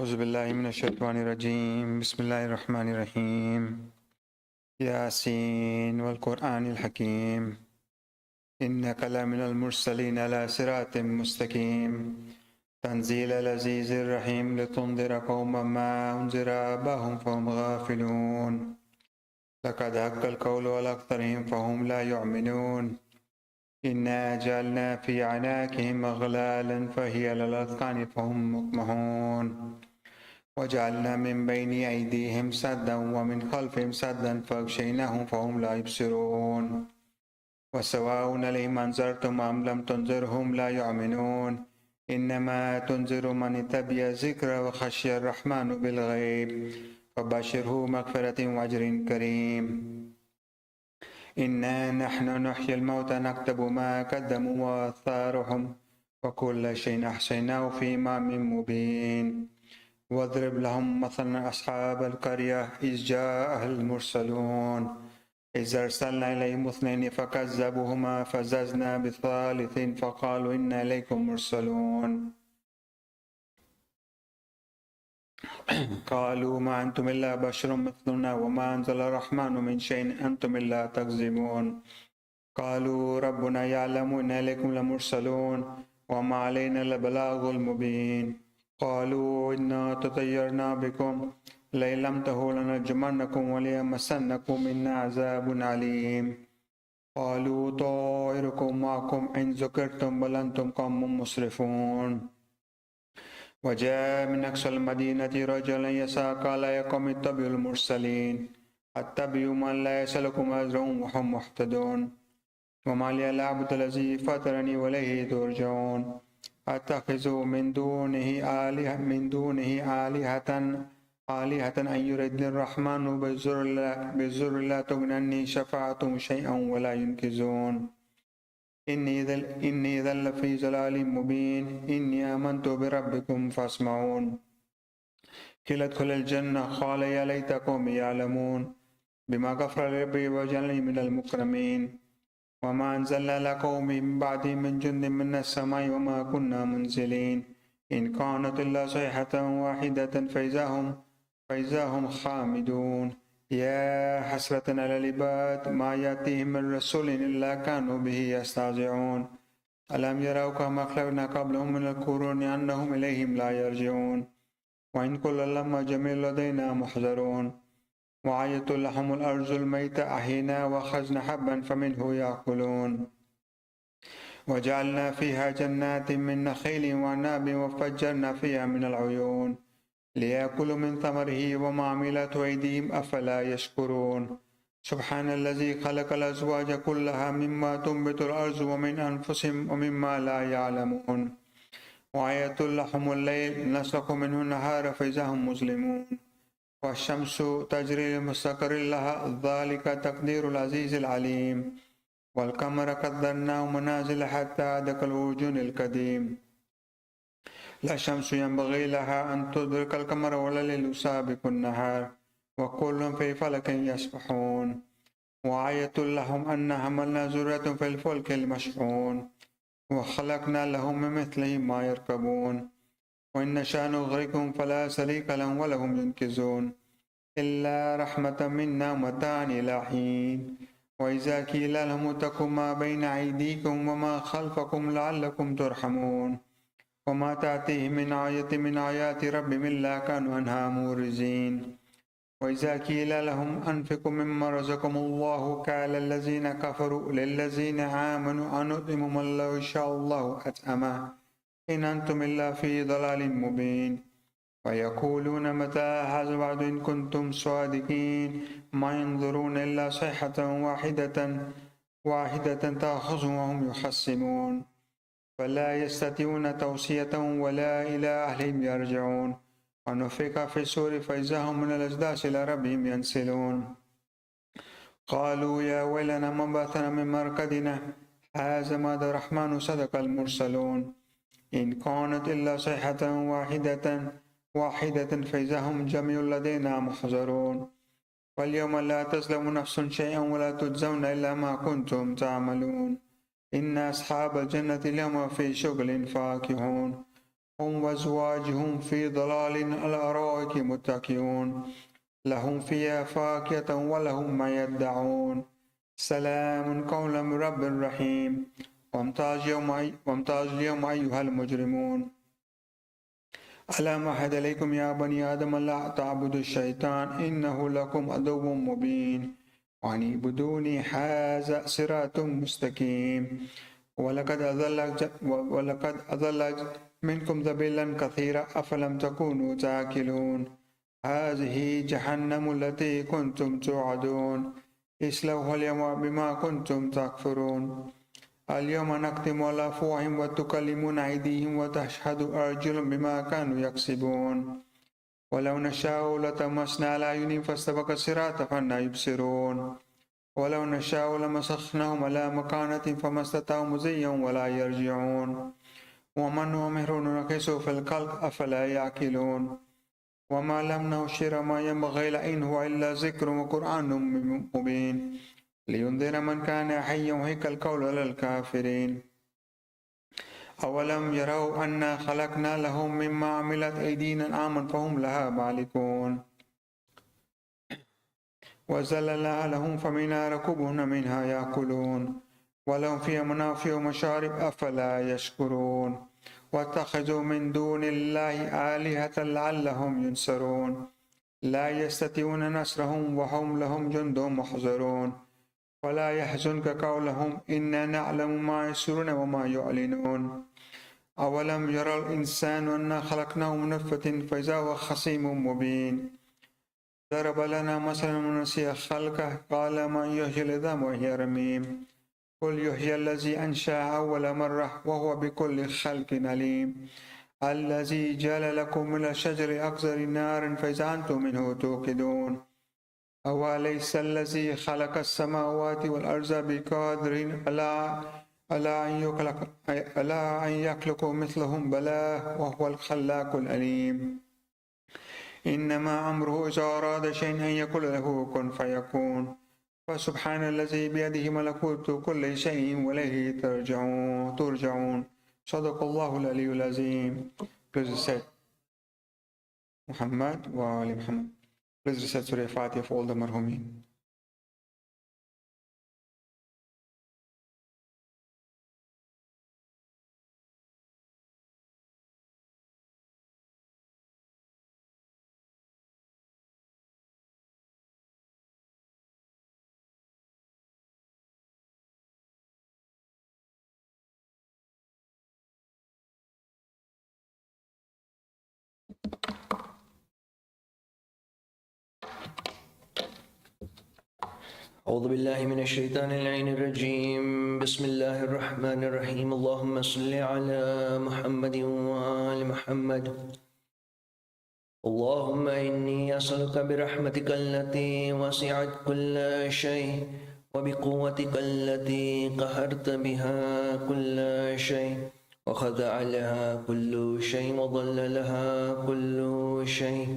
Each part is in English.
أعوذ بالله من الشيطان الرجيم. بسم الله الرحمن الرحيم. ياسين والقرآن الحكيم إنك لمن المرسلين على صراط مستقيم تنزيل العزيز الرحيم لتنذر قوما ما أنذر آباهم فهم غافلون لقد حق القول على أكثرهم فهم لا يؤمنون إنا جعلنا في أعناقهم أغلالا فهي للأذقان فهم مقمحون وجعلنا من بين أيديهم سدا ومن خلفهم سدا فأغشيناهم فهم لا يبصرون وسواء عليهم أنذرتم أم لم تنذرهم لا يؤمنون إنما تنذر من اتبع الذكر وخشي الرحمن بالغيب فبشره مغفرة وأجر كريم. إنا نحن نحيي الموتى نكتب ما قدموا وآثارهم وكل شيء أحصيناه في إمام مبين. واضرب لهم مثلا أصحاب القرية إذ جاءها المرسلون إذ أرسلنا إليهم اثنين فكذبوهما فززنا بثالث فقالوا إنا إليكم مرسلون قالوا ما أنتم إلا بشر مثلنا وما أنزل الرحمن من شيء أنتم إلا تكذبون قالوا ربنا يعلم إنا إليكم لمرسلون وما علينا البلاغ المبين قالوا إنا تطيرنا بكم لئن لم تنتهوا لنرجمنكم وليمسنكم منا عذاب عليم قالوا طائركم معكم إن ذكرتم بل أنتم قوم مسرفون وجاء من أقصى المدينة رجل يسعى قال يا قوم اتبعوا المرسلين اتبعوا من لا يسألكم أجرا وهم مهتدون وما لي لا أعبد الذي فطرني وإليه ترجعون أتخذ من دونه آلهة أن يردني الرحمن بالضر لا تغني عني شفاعتهم شيئا ولا ينقذون إني إذا لفي ضلال مبين إني آمنت بربكم فاسمعون قيل ادخل الجنة قال يا ليت قومي يعلمون بما غفر لي ربي وجعلني من المكرمين وما أنزلنا على قومه من بعده من جند من السماء وما كنا منزلين إن كانت إلا صيحة واحدة فإذا هم خامدون يا حسرة على العباد ما يأتيهم من رسول إلا كانوا به يستهزئون ألم يروا كما خلقنا قبلهم من القرون أنهم إليهم لا يرجعون وإن كل لما جميع لدينا محضرون وآية لهم الأرض الميتة أحيينا وأخذنا حبا فمنه يأكلون وجعلنا فيها جنات من نخيل وعناب وفجرنا فيها من العيون ليأكلوا من ثمره وما عملته أيديهم أفلا يشكرون سبحان الذي خلق الأزواج كلها مما تنبت الأرض ومن أنفسهم ومما لا يعلمون وآية لهم الليل نسلك منه النهار فإذا هم مظلمون والشمس تجري لمستقر لها ذلك تقدير العزيز العليم والقمر قدرناه منازل حتى عاد كالعرجون القديم لا الشمس ينبغي لها أن تدرك القمر ولا الليل سابق النهار وكل في فلك يسبحون وآية لهم أن حملنا ذرية في الفلك المشحون وخلقنا لهم من مثله ما يركبون وإن نشأ نغرقهم فلا شريك لهم ولهم ينقذون إلا رحمة منا متاعا إلى حين وإذا قيل لهم اتقوا ما بين أيديكم وما خلفكم لعلكم ترحمون وما تأتيهم من آية من آيات ربهم إلا كانوا عنها معرضين وإذا قيل لهم أنفقوا مما رزقكم الله قال الذين كفروا للذين آمنوا أنطعم من لو شاء الله أطعمه إن أنتم إلا في ضلال مبين ويقولون متى هذا الوعد إن كنتم صادقين ما ينظرون إلا صيحة واحدة تأخذهم وهم يخصمون فلا يستطيعون توصية ولا إلى أهلهم يرجعون ونفخ في الصور فإذا هم من الأجداث إلى ربهم ينسلون قالوا يا ويلنا من بعثنا من مرقدنا هذا ما الرحمن صدق المرسلون إن كانت إلا صيحة واحدة فإذا هم جميع لدينا محضرون واليوم لا تظلم نفس شيئا ولا تجزون إلا ما كنتم تعملون إن أصحاب الجنة اليوم في شغل فاكهون هم وأزواجهم في ضلال على الأرائك متكئون لهم فيها فاكهة ولهم ما يدعون سلام قولا من رب رحيم وامتاز اليوم أيها المجرمون ألم أعهد إليكم يا بني آدم لا تعبدوا الشيطان إنه لكم عدو مبين وأن اعبدوني هذا صراط مستقيم ولقد أضل منكم ذبيلا كثيرا أفلم تكونوا تاكلون هذه جهنم التي كنتم توعدون اصلوها اليوم بما كنتم تكفرون اليوم نختم على أفواههم وتكلمنا أيديهم وتشهد أرجلهم بما كانوا يكسبون ولو نشاء لطمسنا على أعينهم فاستبقوا الصراط فأنى يبصرون ولو نشاء لمسخناهم على مكانة فما استطاعوا مضيا ولا يرجعون ومن نؤمره ننكسه في الخلق أفلا يعقلون وما لم نشر ما ينبغي له إن هو إلا ذكر وقرآن مبين لينذر من كان حيا ويحق القول على الكافرين أولم يروا أنا خلقنا لهم مما عملت أيدينا أنعاما فهم لها مالكون وذللناها لهم فمنها ركوبهن منها يأكلون ولهم فيها منافع ومشارب أفلا يشكرون واتخذوا من دون الله آلهة لعلهم ينصرون لا يستطيعون نصرهم وهم لهم جند محضرون ولا يحزنك قولهم إنا نعلم ما يسرون وما يعلنون أولم يرى الإنسان أنا خلقناه من نطفة فإذا هو خصيم مبين ضرب لنا مثلا ونسي خلقه قال من يحيي العظام وهي رميم قل يحيي الذي أنشأ أول مرة وهو بكل خلق عليم الذي جعل لكم من الشجر أكثر نارا فإذا أنتم منه توقدون أوليس الذي خلق السماوات والأرض بقادر ألا أن يخلق مثلهم بلى وهو الخلاق العليم إنما أمره إذا أراد شيئا أن يقول له كن فيكون فسبحان الذي بيده ملكوت كل شيء وإليه ترجعون صدق الله العلي العظيم. Please recite Muhammad wa Ali Muhammad. Please recite Surah Fatiha for all the marhumin. أعوذ بالله من الشيطان اللعين الرجيم بسم الله الرحمن الرحيم اللهم صل على محمد وآل محمد اللهم إني أسألك برحمتك التي وسعت كل شيء وبقوتك التي قهرت بها كل شيء وخضع لها كل شيء وضل لها كل شيء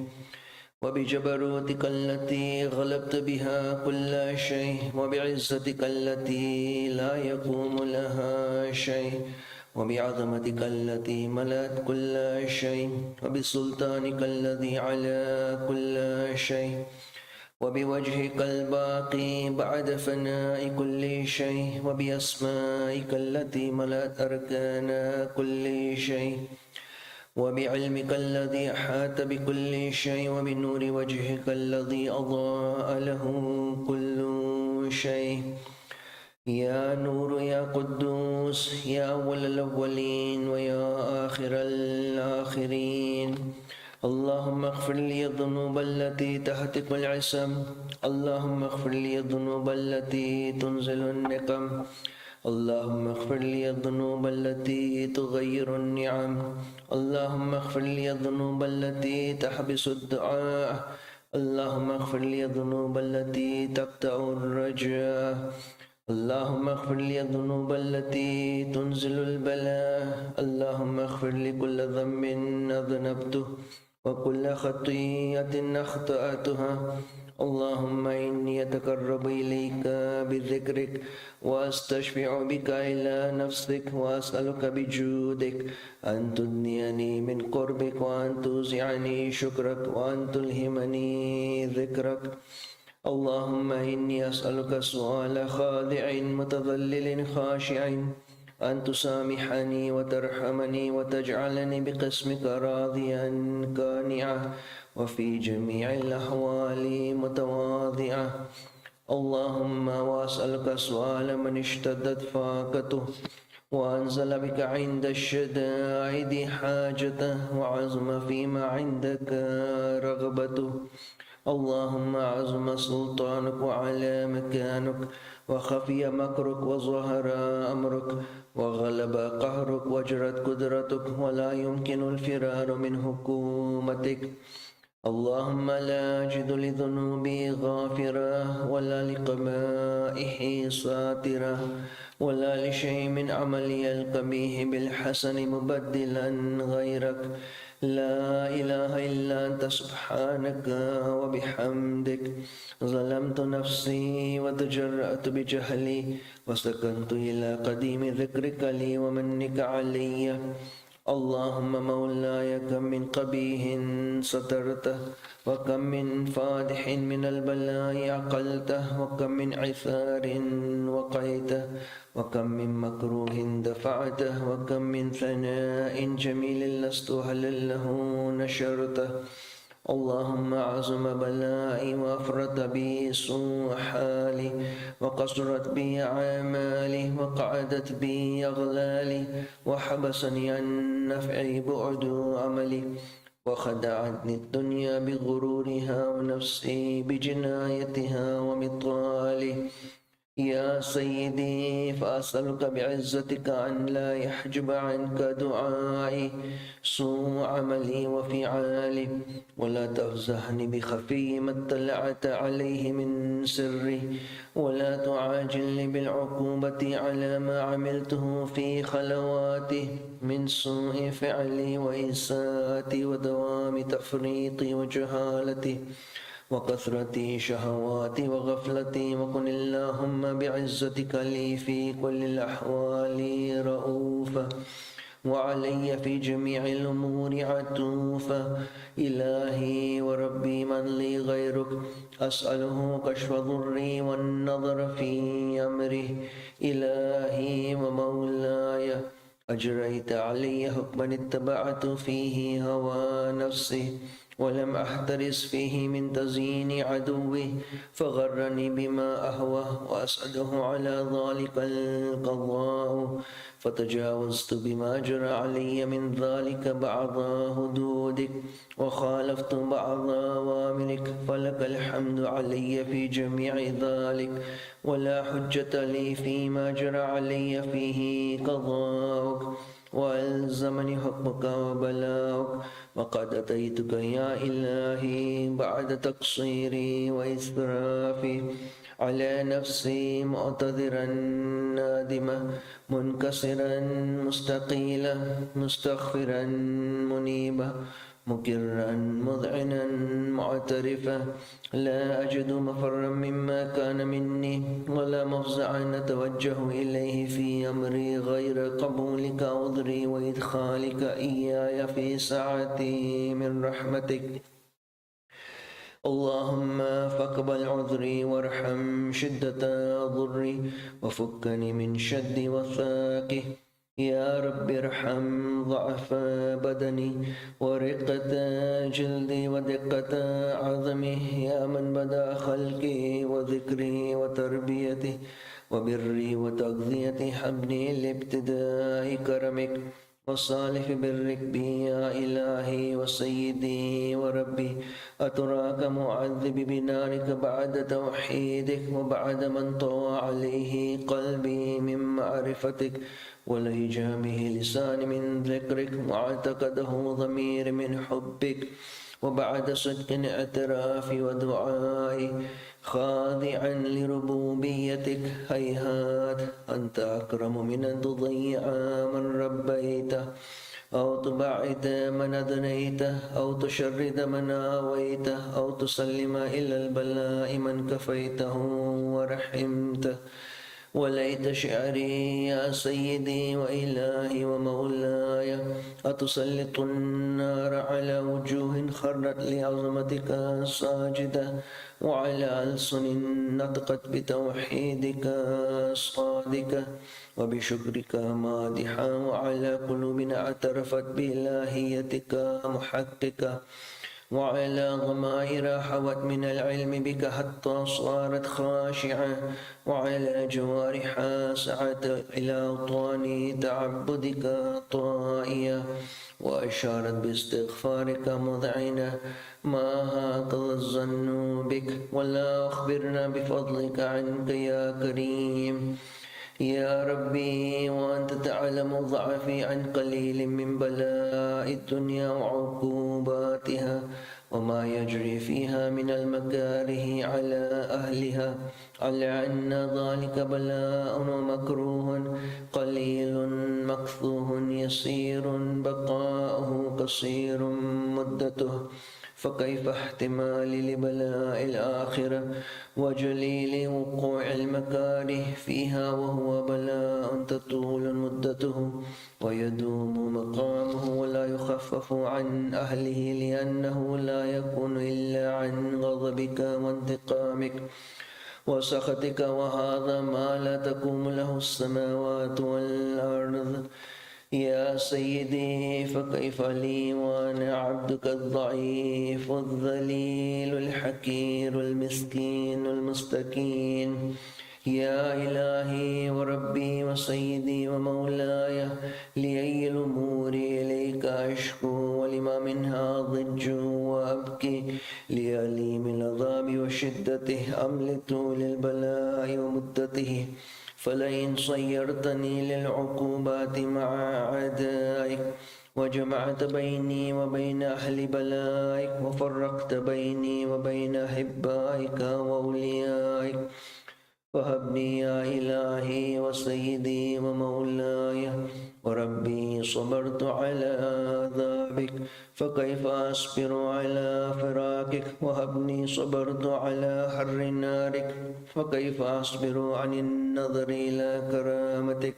وبجبروتك التي غلبت بها كل شيء وبعزتك التي لا يقوم لها شيء وبعظمتك التي ملأت كل شيء وبسلطانك الذي على كل شيء وبوجهك الباقي بعد فناء كل شيء وبأسمائك التي ملأت أركان كل شيء وبعلمك الذي أحاط بكل شيء وبنور وجهك الذي أضاء له كل شيء يا نور يا قدوس يا أول الأولين ويا آخر الآخرين اللهم اغفر لي الذنوب التي تهتك العصم اللهم اغفر لي الذنوب التي تنزل النقم اللهم اغفر لي الذنوب التي تغير النعم اللهم اغفر لي الذنوب التي تحبس الدعاء اللهم اغفر لي الذنوب التي تقطع الرجاء اللهم اغفر لي الذنوب التي تنزل البلاء اللهم اغفر لي كل ذنب أذنبته وكل خطيئة أخطأتها. اللهم إني أتقرب إليك بذكرك وأستشفع بك إلى نفسك وأسألك بجودك أن تدنيني من قربك وأن توزعني شكرك وأن تلهمني ذكرك. اللهم إني أسألك سؤال خاضع متذلل خاشع أن تسامحني وترحمني وتجعلني بقسمك راضيا قانعا وفي جميع الأحوال متواضعا. اللهم وأسألك سؤال من اشتدت فاقته وأنزل بك عند الشدائد حاجته وعزم فيما عندك رغبته. اللهم عزم سلطانك وعلى مكانك وخفي مكرك وظهر أمرك وغلب قهرك وجرت قدرتك ولا يمكن الفرار من حكومتك. اللهم لا أجد لذنوبي غافرة ولا لقبائحي ساترة ولا لشيء من عملي القبيح بالحسن مبدلا غيرك. لا إله إلا أنت سبحانك وبحمدك. ظلمت نفسي وتجرأت بجهلي وسكنت إلى قديم ذكرك لي ومنك علي. اللهم مولاي كم من قبيح سترته وكم من فادح من البلاء عقلته وكم من عثار وقيته وكم من مكروه دفعته وكم من ثناء جميل لست أهلا له نشرته. اللهم عظم بلائي وأفرط بي سوء حالي وقصرت بي أعمالي وقعدت بي أغلالي وحبسني عن نفعي بعد عملي وخدعتني الدنيا بغرورها ونفسي بجنايتها ومطالي. يا سيدي فأسألك بعزتك أن لا يحجب عنك دعائي سوء عملي وفعالي ولا تفزعني بخفي ما اطلعت عليه من سري ولا تعاجلني بالعقوبة على ما عملته في خلواتي من سوء فعلي وإساءتي ودوام تفريطي وجهالتي وكثرة شهواتي وغفلتي. وكن اللهم بعزتك لي في كل الأحوال رؤوفا وعلي في جميع الأمور عطوفا. إلهي وربي من لي غيرك أسأله كشف ضري والنظر في أمره. إلهي ومولاي أجريت علي حكما اتبعت فيه هوى نفسي ولم أحترس فيه من تزيين عدوي فغرني بما أهوى وأسعده على ذلك القضاء فتجاوزت بما جرى علي من ذلك بعض حدودك وخالفت بعض أوامرك فلك الحمد علي في جميع ذلك ولا حجة لي فيما جرى علي فيه قضاءك وألزمني حكمك وبلاؤك. وقد أتيتك يا إلهي بعد تقصيري وإسرافي على نفسي معتذرا نادما منكسرا مستقيلا مستغفرا منيبا مكرا مذعنا معترفا لا أجد مفرا مما كان مني ولا مفزعا أتوجه إليه في أمري غير قبولك عذري وإدخالك إياي في سعتي من رحمتك. اللهم فاقبل عذري وارحم شدة ضري وفكني من شد وثاقه. يا رب ارحم ضعف بدني ورقة جلدي ودقة عظمي. يا من بدا خلقي وذكري وتربيتي وبري وتغذيتي حبني لابتداء كرمك وصالح برك بي يا إلهي وسيدي وربي. أتراك معذب بنارك بعد توحيدك وبعد من طوى عليه قلبي من معرفتك ولهجا به لسان من ذكرك واعتقده ضمير من حبك وبعد صدق اعترافي ودعائي خاضعا لربوبيتك. هيهات أنت أكرم من أن تضيع من ربيته أو تبعد من أدنيته أو تشرد من آويته أو تسلم إلى البلاء من كفيته ورحمته. وليت شعري يا سيدي وإلهي ومولاي أتسلط النار على وجوه خرت لعظمتك ساجدة وعلى ألسن نطقت بتوحيدك صادقة وبشكرك مادحة وعلى قلوب اعترفت بإلهيتك محققة وعلى ضمائر حوت من العلم بك حتى صارت خاشعة وعلى جوارح سعت إلى أوطان تعبدك طائية وأشارت باستغفارك مذعنة. ما هكذا الظن بك ولا أخبرنا بفضلك عنك يا كريم يا ربي. وأنت تعلم ضعفي عن قليل من بلاء الدنيا وعقوباتها وما يجري فيها من المكاره على أهلها، على أن ذلك بلاء ومكروه قليل مكثوه يسير بقاؤه قصير مدته. فكيف احتمالي لبلاء الآخرة وجليل وقوع المكاره فيها وهو بلاء تطول مدته ويدوم مقامه ولا يخفف عن أهله، لأنه لا يكون إلا عن غضبك وانتقامك وسخطك، وهذا ما لا تقوم له السماوات والأرض. يا سيدي فكيف لي وأنا عبدك الضعيف الذليل الحقير المسكين المستكين. يا إلهي وربي وسيدي ومولاي، لأي الأمور إليك أشكو ولما منها ضج وأبكي، لأليم العذاب وشدته أم لطول البلاء ومدته. فلئن صيرتني للعقوبات مع أعدائك وجمعت بيني وبين أهل بلائك وفرقت بيني وبين أحبائك وأوليائك، فهبني يا إلهي وسيدي ومولاي وربي. صبرت على عذابك فكيف أصبر على فراقك، وهبني صبرت على حر نارك فكيف أصبر عن النظر إلى كرامتك.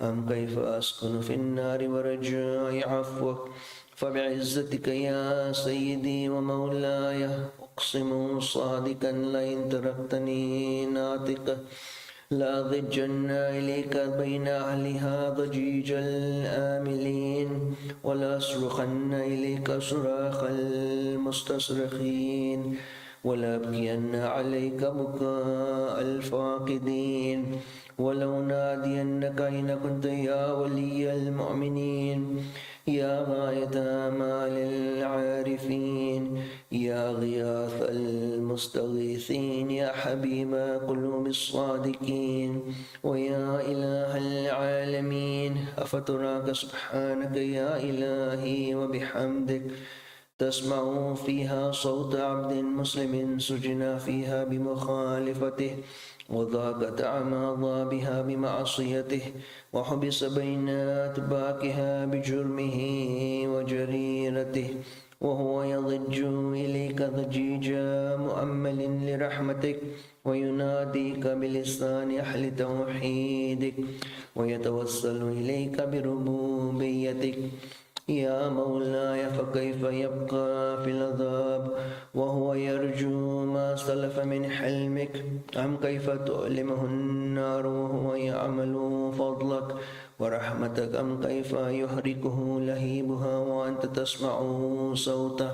أم كيف أسكن في النار ورجاء عفوك. فبعزتك يا سيدي ومولاي أقسم صادقا لئن تركتني ناطقا لأضجن إليك بين أهلها ضجيج الآملين ولأصرخن إليك صراخ المستصرخين ولأبكين عليك بكاء الفاقدين ولو نادينك أين كنت يا ولي المؤمنين، يا غاية آمال العارفين، يا غياث المستغيثين، يا حبيب قلوب الصادقين، ويا إله العالمين. أفتراك سبحانك يا إلهي وبحمدك تسمع فيها صوت عبد مسلم سجن فيها بمخالفته وذاق طعم عذابها بمعصيته وحبس بين أتباكها بجرمه وجريرته، وهو يضج إليك ضجيج مؤمل لرحمتك ويناديك بلسان أهل توحيدك ويتوسل إليك بربوبيتك. يا مولاي فكيف يبقى في العذاب وهو يرجو ما سلف من حلمك؟ أم كيف تؤلمه النار وهو يعمل فضلك ورحمتك؟ أم كيف يحرقه لهيبها وأنت تسمع صوته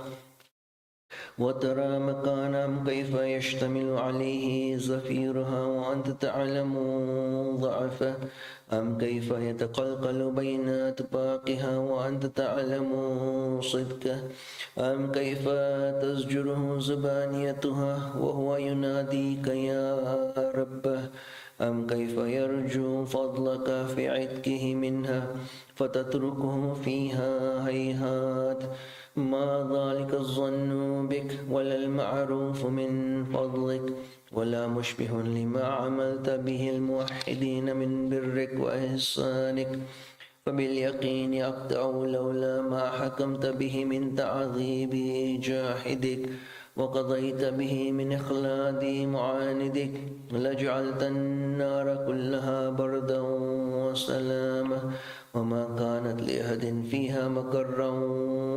وترى مكانا؟ أم كيف يشتمل عليه زفيرها وأنت تعلم ضعفه؟ أم كيف يتقلقل بين أطباقها وأنت تعلم صدقه؟ أم كيف تزجره زبانيتها وهو يناديك يا ربه؟ أم كيف يرجو فضلك في عتقه منها فتتركه فيها هيهات؟ ما ذلك الظن بك ولا المعروف من فضلك ولا مشبه لما عملت به الموحدين من برك وإحسانك. فباليقين أقطع لولا ما حكمت به من تعذيب جاحدك وقضيت به من إخلاد معاندك لجعلت النار كلها بردا وسلاما وما كانت لأحد فيها مقرا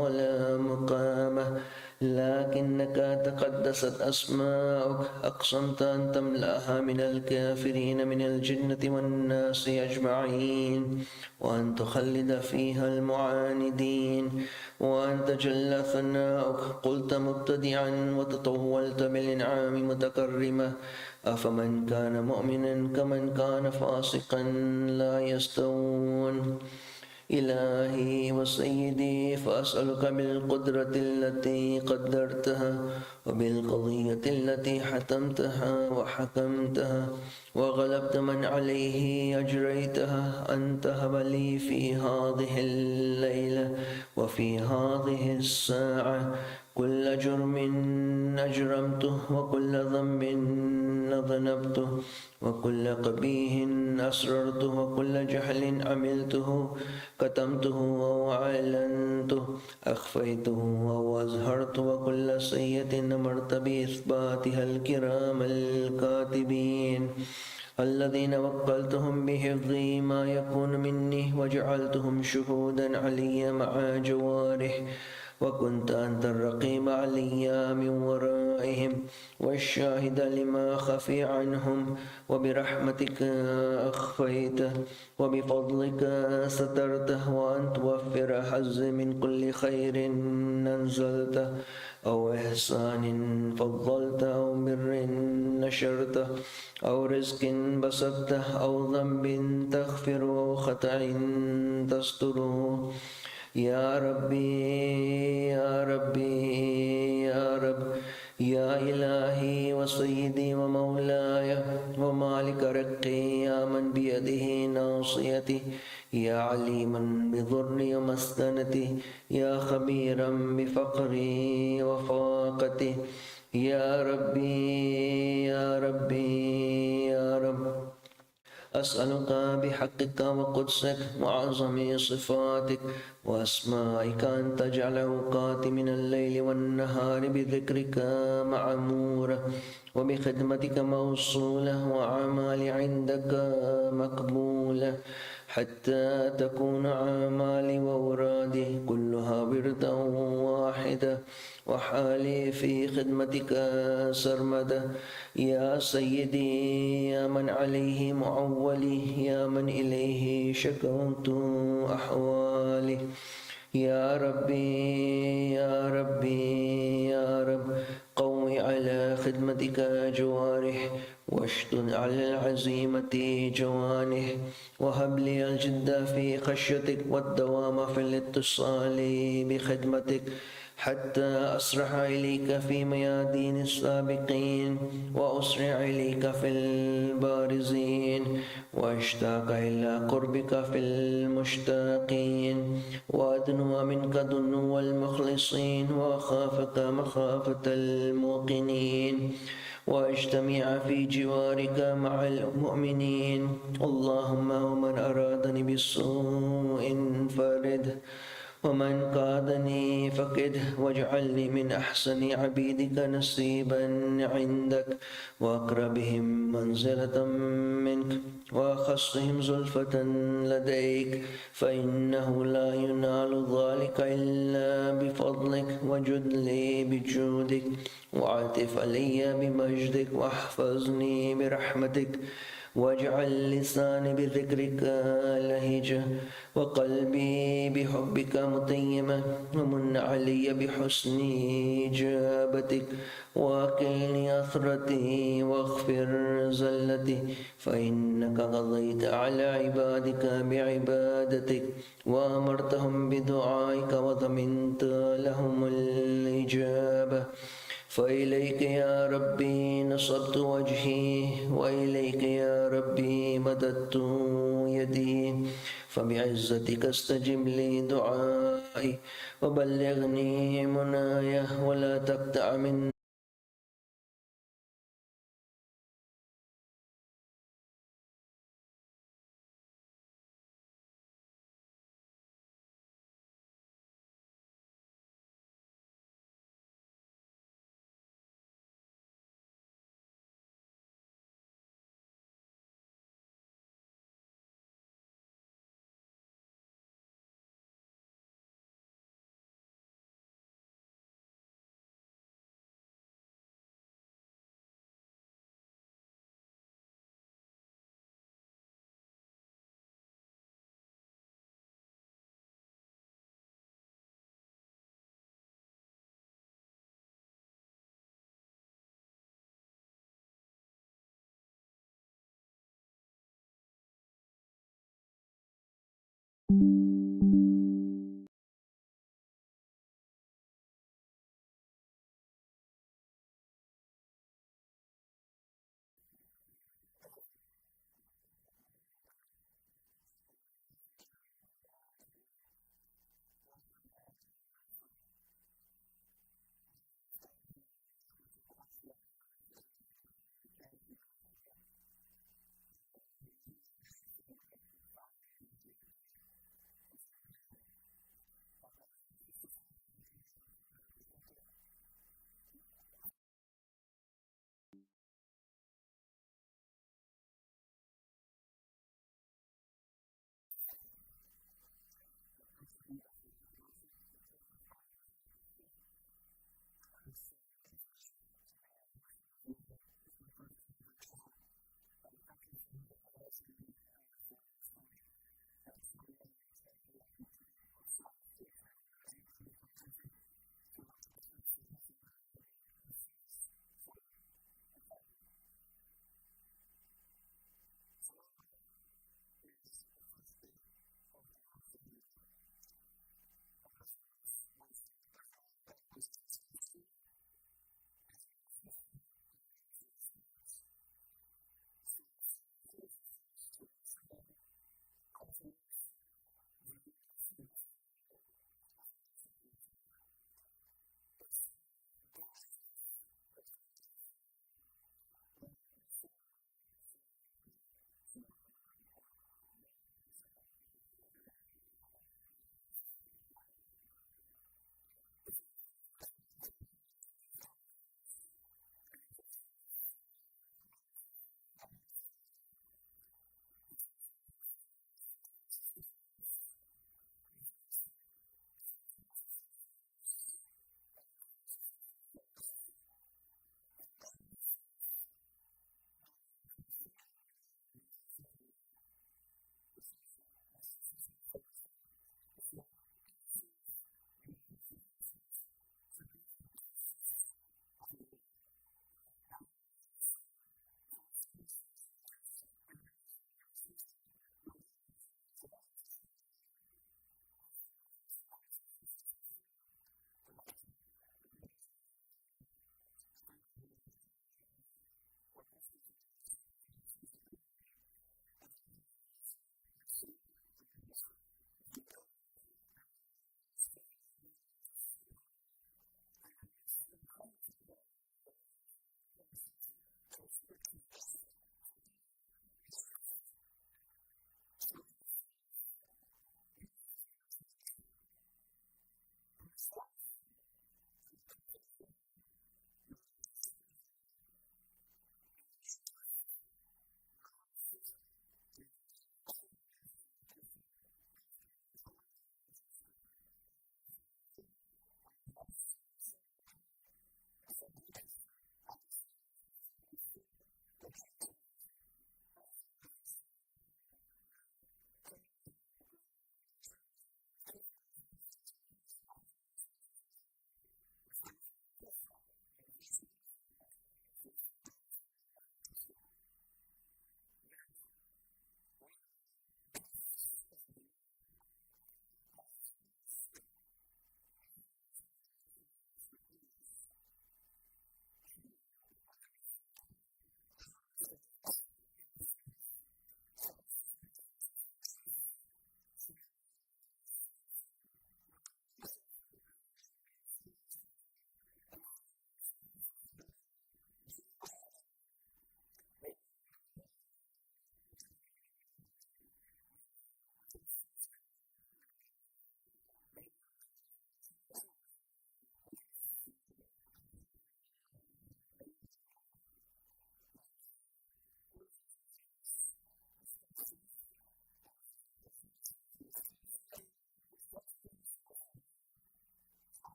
ولا مقامة لكنك تقدست أسماؤك أقسمت أن تملأها من الكافرين من الجنة والناس أجمعين وأن تخلد فيها المعاندين وأن تجلى ثناؤك قلت مبتدعا وتطولت بالإنعام متكرمة أفمن كان مؤمنا كمن كان فاسقا لا يستوون إلهي وسيدي فأسألك بالقدرة التي قدرتها وبالقضية التي حتمتها وحكمتها وغلبت من عليه أجريتها أن تهب لي في هذه الليلة وفي هذه الساعة كل جرم أجرمته وكل ذنب ذنبته وكل قبيح أسررته وكل جهل عملته كتمته أو أعلنته أخفيته أو أظهرته وكل سيئة أمرت بإثباتها الكرام الكاتبين الذين وكلتهم بحفظ ما يكون مني وجعلتهم شهودا علي مع جوارح وكنت أنت الرقيب علي من ورائهم والشاهد لما خفي عنهم وبرحمتك أخفيته وبفضلك سترته وأن توفر حظ من كل خير أنزلته أو إحسان فضلته أو بر نشرته أو رزق بسطته أو ذنب تغفر أو خطأ تستره يا ربي يا ربي يا رب يا إلهي وسيدي ومولاي ومالك رقي يا من بيده ناصيتي يا عليما بضري ومسكنتي يا خبيرا بفقري وفاقتي يا ربي يا ربي يا رب أسألك بحقك وقدسك وعظم صفاتك وأسمائك أن تجعل أوقاتي من الليل والنهار بذكرك معمورة وبخدمتك موصولة وأعمالي عندك مقبولة حتى تكون أعمالي وأورادي كلها وردا واحدة وحالي في خدمتك سرمدا يا سيدي يا من عليه معولي يا من إليه شكوت أحوالي يا ربي يا ربي يا رب قوي على خدمتك جوارح واشدد على العزيمة جوانح وهب لي الجد في خشيتك والدوام في الاتصال بخدمتك حتى أسرع إليك في ميادين السابقين وأسرع إليك في البارزين وأشتاق إلى قربك في المشتاقين وأدنو منك دنو المخلصين وأخافك مخافة الموقنين وأجتمع في جوارك مع المؤمنين اللهم ومن أرادني بالسوء فرد ومن قادني فقده واجعلني من أحسن عبيدك نصيبا عندك وأقربهم منزلة منك وأخصهم زلفة لديك فإنه لا ينال ذلك إلا بفضلك وجد لي بجودك وعاطف علي بمجدك واحفظني برحمتك واجعل لساني بذكرك لهجة وقلبي بحبك متيمة ومن علي بحسن إجابتك واكلني أثرتي واغفر زلتي فإنك قضيت على عبادك بعبادتك وأمرتهم بدعائك وضمنت لهم الإجابة فإليك يا ربي نصبت وجهي وإليك يا ربي مددت يدي فبعزتك استجب لي دعائي وبلغني منايا ولا تقطع من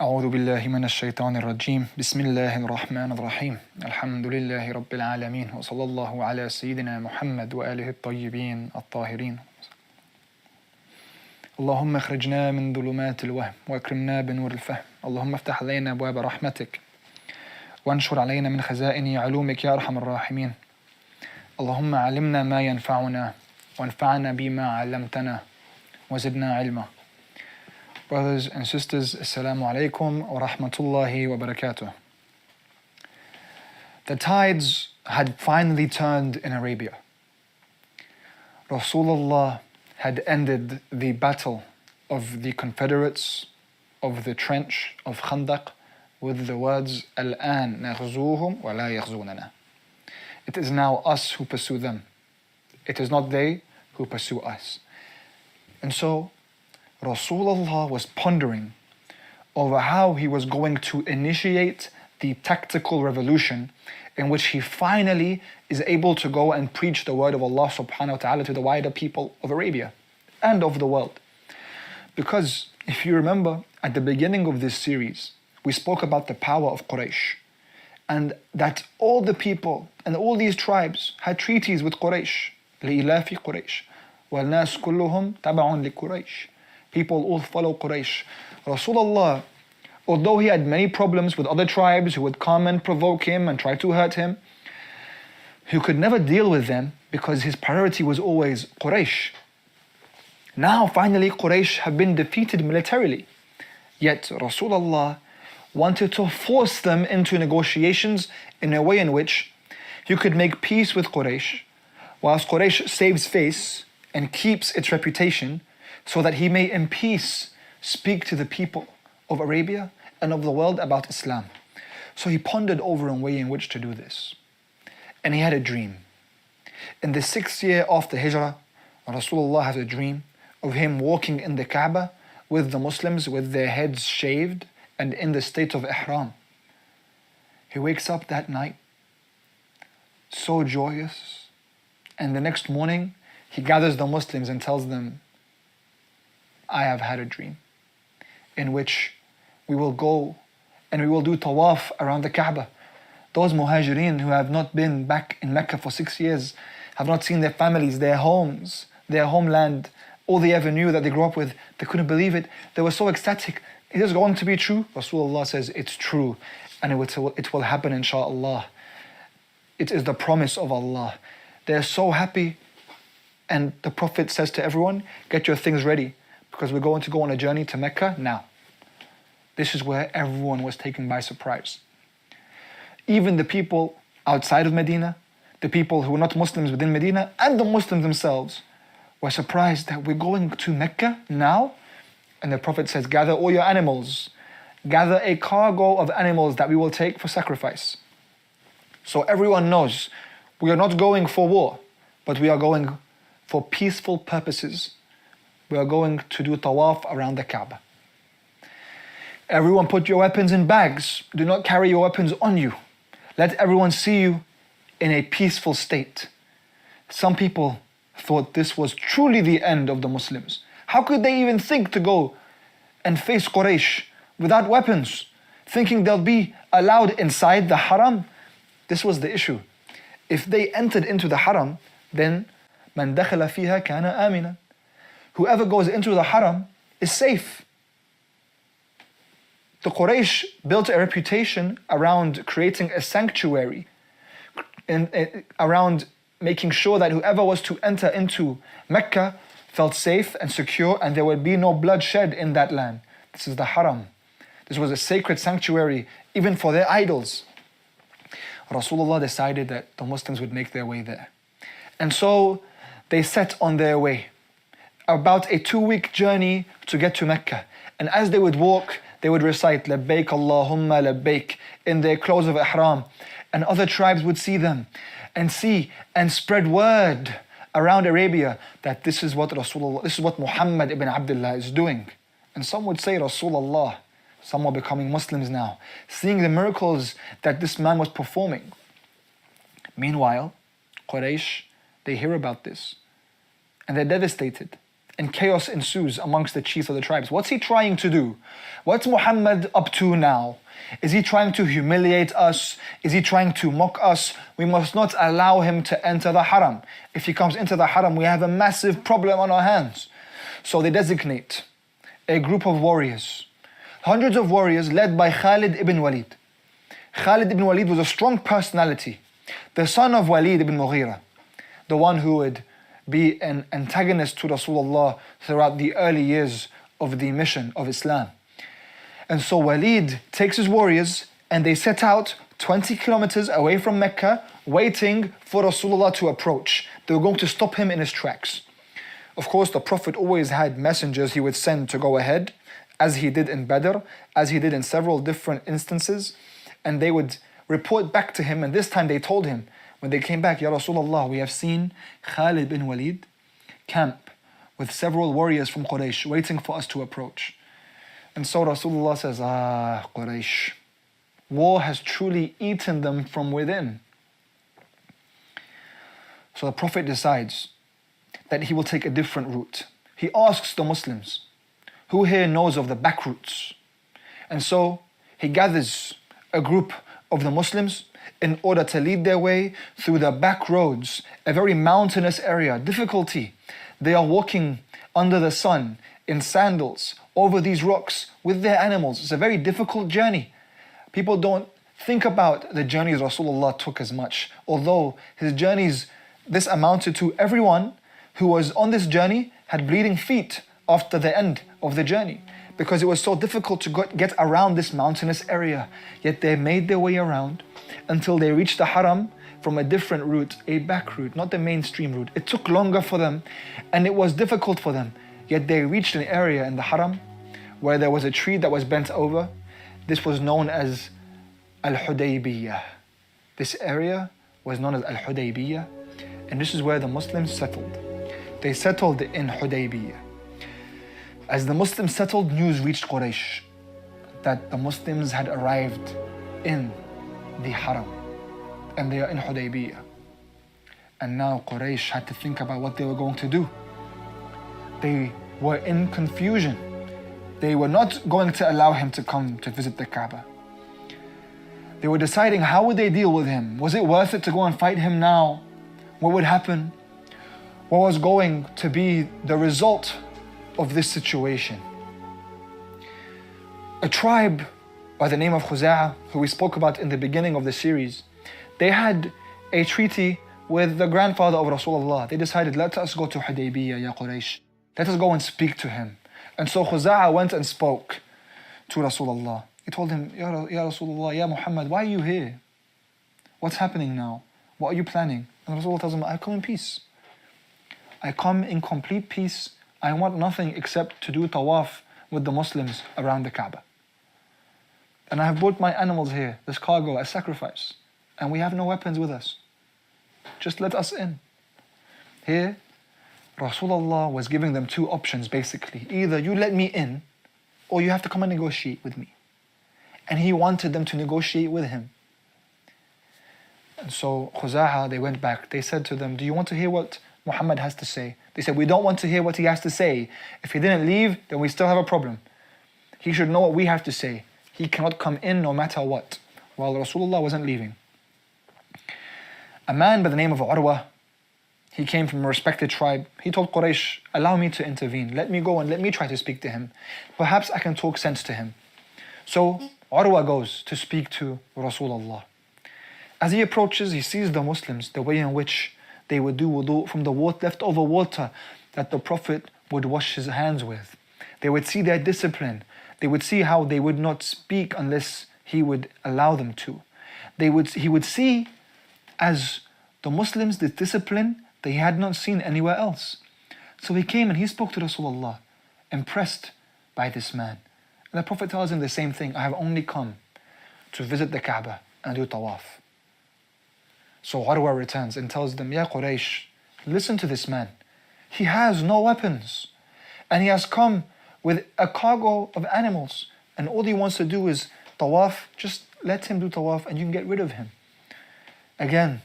أعوذ بالله من الشيطان الرجيم بسم الله الرحمن الرحيم الحمد لله رب العالمين وصلى الله على سيدنا محمد وآله الطيبين الطاهرين. اللهم اخرجنا من ظلمات الوهم وأكرمنا بنور الفهم. اللهم افتح علينا أبواب رحمتك وانشر علينا من خزائن علومك يا أرحم الراحمين. اللهم علمنا ما ينفعنا وانفعنا بما علمتنا وزدنا علما. Brothers and sisters, Assalamu alaikum wa rahmatullahi wa barakatuh. The tides had finally turned in Arabia. Rasulullah had ended the battle of the Confederates of the trench of Khandaq with the words Al-an naghzuhum wa la yaghzunana. It is now us who pursue them. It is not they who pursue us. And so Rasulullah was pondering over how he was going to initiate the tactical revolution in which he finally is able to go and preach the word of Allah subhanahu wa ta'ala to the wider people of Arabia and of the world. Because if you remember, at the beginning of this series, we spoke about the power of Quraysh and that all the people and all these tribes had treaties with Quraysh. لإلاف قريش والناس كلهم تبع لقريش. People all follow Quraysh. Rasulullah, although he had many problems with other tribes who would come and provoke him and try to hurt him, he could never deal with them because his priority was always Quraysh. Now finally Quraysh have been defeated militarily. Yet Rasulullah wanted to force them into negotiations in a way in which he could make peace with Quraysh, whilst Quraysh saves face and keeps its reputation, so that he may in peace speak to the people of Arabia and of the world about Islam. So he pondered over a way in which to do this. And he had a dream. In the 6th year after Hijrah, Rasulullah has a dream of him walking in the Kaaba with the Muslims with their heads shaved and in the state of ihram. He wakes up that night so joyous, and the next morning he gathers the Muslims and tells them, I have had a dream in which we will go and we will do tawaf around the Kaaba. Those muhajirin who have not been back in Mecca for 6 years, have not seen their families, their homes, their homeland, all they ever knew that they grew up with, they couldn't believe it. They were so ecstatic. Is this going to be true? Rasulullah says it's true and it will happen inshaAllah. it is the promise of Allah. They're so happy. And the Prophet says to everyone, get your things ready because we're going to go on a journey to Mecca now. This is where everyone was taken by surprise. Even the people outside of Medina, the people who were not Muslims within Medina, and the Muslims themselves were surprised that we're going to Mecca now. And the Prophet says, gather all your animals. Gather a cargo of animals that we will take for sacrifice. So everyone knows we are not going for war, but we are going for peaceful purposes. We are going to do tawaf around the Kaaba. Everyone put your weapons in bags. Do not carry your weapons on you. Let everyone see you in a peaceful state. Some people thought this was truly the end of the Muslims. How could they even think to go and face Quraysh without weapons, thinking they'll be allowed inside the haram? This was the issue. If they entered into the haram, then man dakhala fiha kana amina. Whoever goes into the haram is safe. The Quraysh built a reputation around creating a sanctuary, around making sure that whoever was to enter into Mecca felt safe and secure, and there would be no bloodshed in that land. This is the haram. This was a sacred sanctuary even for their idols. Rasulullah decided that the Muslims would make their way there. And so they set on their way, about a 2-week journey to get to Mecca. And as they would walk, they would recite Labbaik Allahumma Labbaik in their clothes of ihram. And other tribes would see them and spread word around Arabia that this is what Muhammad ibn Abdullah is doing. And some would say Rasulullah. Some are becoming Muslims now, seeing the miracles that this man was performing. Meanwhile, Quraysh, they hear about this and they're devastated. And chaos ensues amongst the chiefs of the tribes. What's he trying to do? What's Muhammad up to now? Is he trying to humiliate us? Is he trying to mock us? We must not allow him to enter the haram. If he comes into the haram, we have a massive problem on our hands. So they designate a group of warriors, hundreds of warriors led by Khalid ibn Walid. Khalid ibn Walid was a strong personality, the son of Walid ibn Mughira, the one who would be an antagonist to Rasulullah throughout the early years of the mission of Islam. And so Walid takes his warriors and they set out 20 kilometers away from Mecca, waiting for Rasulullah to approach. They were going to stop him in his tracks. Of course, the Prophet always had messengers he would send to go ahead, as he did in Badr, as he did in several different instances, and they would report back to him. And this time they told him, when they came back, Ya Rasulullah, we have seen Khalid bin Walid camp with several warriors from Quraysh waiting for us to approach. And so Rasulullah says, Quraysh, war has truly eaten them from within. So the Prophet decides that he will take a different route. He asks the Muslims, who here knows of the back routes? And so he gathers a group of the Muslims in order to lead their way through the back roads, a very mountainous area, difficulty. They are walking under the sun in sandals over these rocks with their animals. It's a very difficult journey. People don't think about the journeys Rasulullah took as much, although his journeys, this amounted to everyone who was on this journey had bleeding feet after the end of the journey, because it was so difficult to get around this mountainous area. Yet they made their way around until they reached the haram from a different route, a back route, not the mainstream route. It took longer for them and it was difficult for them. Yet they reached an area in the haram where there was a tree that was bent over. This was known as Al-Hudaybiyah. This area was known as Al-Hudaybiyah, and this is where the Muslims settled. They settled in Hudaybiyah. As the Muslims settled, news reached Quraysh that the Muslims had arrived in the haram and they are in Hudaybiyah. And now Quraysh had to think about what they were going to do. They were in confusion. They were not going to allow him to come to visit the Kaaba. They were deciding, how would they deal with him? Was it worth it to go and fight him now? What would happen? What was going to be the result of this situation? A tribe by the name of Khuza'ah, who we spoke about in the beginning of the series, they had a treaty with the grandfather of Rasulullah. They decided, let us go to Hudaybiyah, ya Quraysh. Let us go and speak to him. And so Khuza'a went and spoke to Rasulullah. He told him, Ya Rasulullah, Ya Muhammad, why are you here? What's happening now? What are you planning? And Rasulullah tells him, I come in peace. I come in complete peace. I want nothing except to do tawaf with the Muslims around the Kaaba. And I have brought my animals here, this cargo, as sacrifice. And we have no weapons with us. Just let us in. Here, Rasulullah was giving them two options basically. Either you let me in, or you have to come and negotiate with me. And he wanted them to negotiate with him. And so Khuza'a, they went back. They said to them, do you want to hear what Muhammad has to say? They said, we don't want to hear what he has to say. If he didn't leave, then we still have a problem. He should know what we have to say. He cannot come in no matter what. While Rasulullah wasn't leaving. A man by the name of Urwa, he came from a respected tribe. He told Quraysh, allow me to intervene. Let me go and let me try to speak to him. Perhaps I can talk sense to him. So Urwa goes to speak to Rasulullah. As he approaches, he sees the Muslims, the way in which they would do wudu from the leftover water that the Prophet would wash his hands with. They would see their discipline. They would see how they would not speak unless he would allow them to. He would see as the Muslims this discipline that he had not seen anywhere else. So he came and he spoke to Rasulullah, impressed by this man. And the Prophet tells him the same thing, I have only come to visit the Kaaba and do tawaf. So Urwa returns and tells them, Ya Quraysh, listen to this man. He has no weapons. And he has come with a cargo of animals. And all he wants to do is tawaf. Just let him do tawaf and you can get rid of him. Again,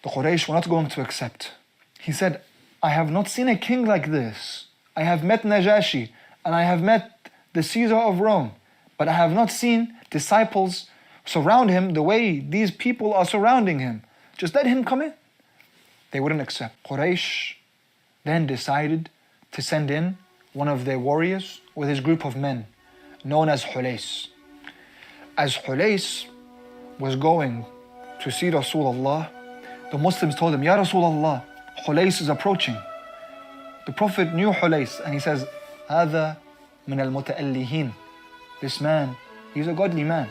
the Quraysh were not going to accept. He said, I have not seen a king like this. I have met Najashi and I have met the Caesar of Rome. But I have not seen disciples surround him the way these people are surrounding him. Just let him come in. They wouldn't accept. Quraysh then decided to send in one of their warriors with his group of men, known as Hulays. As Hulays was going to see Rasulullah, the Muslims told him, Ya Rasulullah, Hulays is approaching. The Prophet knew Hulays and he says, هذا من المتألهين. This man, he's a godly man.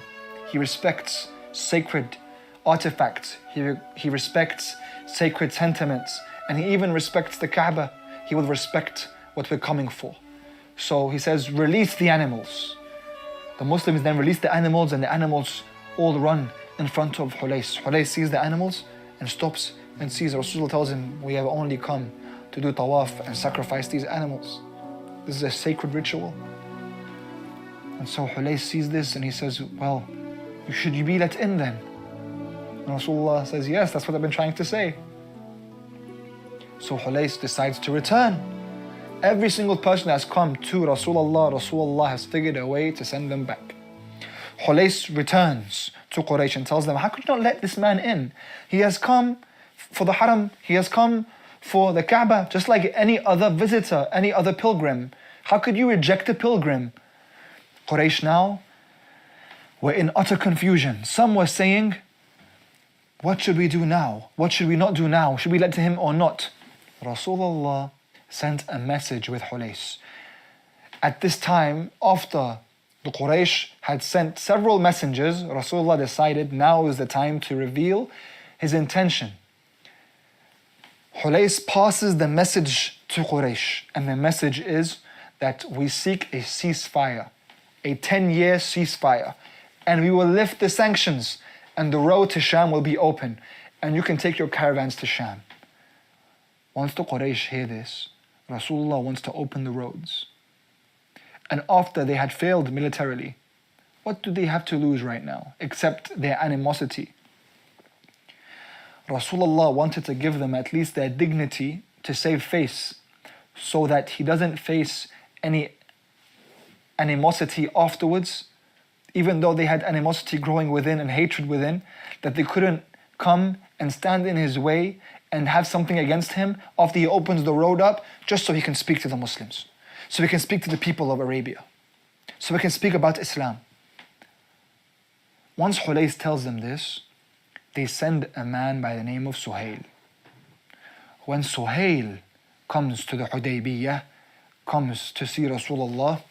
He respects sacred artifacts. He respects sacred sentiments. And he even respects the Kaaba. He will respect what we're coming for. So he says, release the animals. The Muslims then release the animals and the animals all run in front of Hulays. Hulays sees the animals and stops and sees Rasulullah tells him, we have only come to do tawaf and sacrifice these animals. This is a sacred ritual. And so Hulays sees this and he says, well, should you be let in then? And Rasulullah says, yes, that's what I've been trying to say. So Hulays decides to return. Every single person that has come to Rasulullah has figured a way to send them back. Hulays returns to Quraysh and tells them, how could you not let this man in? He has come for the haram, he has come for the Kaaba, just like any other visitor, any other pilgrim. How could you reject a pilgrim? Quraysh now were in utter confusion. Some were saying, what should we do now? What should we not do now? Should we let him or not? Rasulullah sent a message with Hulays. At this time, after the Quraysh had sent several messengers, Rasulullah decided now is the time to reveal his intention. Hulays passes the message to Quraysh, and the message is that we seek a ceasefire, a 10-year ceasefire, and we will lift the sanctions, and the road to Sham will be open, and you can take your caravans to Sham. Once the Quraysh hear this, Rasulullah wants to open the roads. And after they had failed militarily, what do they have to lose right now, except their animosity? Rasulullah wanted to give them at least their dignity to save face, so that he doesn't face any animosity afterwards, even though they had animosity growing within and hatred within, that they couldn't come and stand in his way and have something against him after he opens the road up, just so he can speak to the Muslims, so he can speak to the people of Arabia, so he can speak about Islam. Once Hulays tells them this, they send a man by the name of Suhail. When Suhail comes to the Hudaybiyah, comes to see Rasulullah,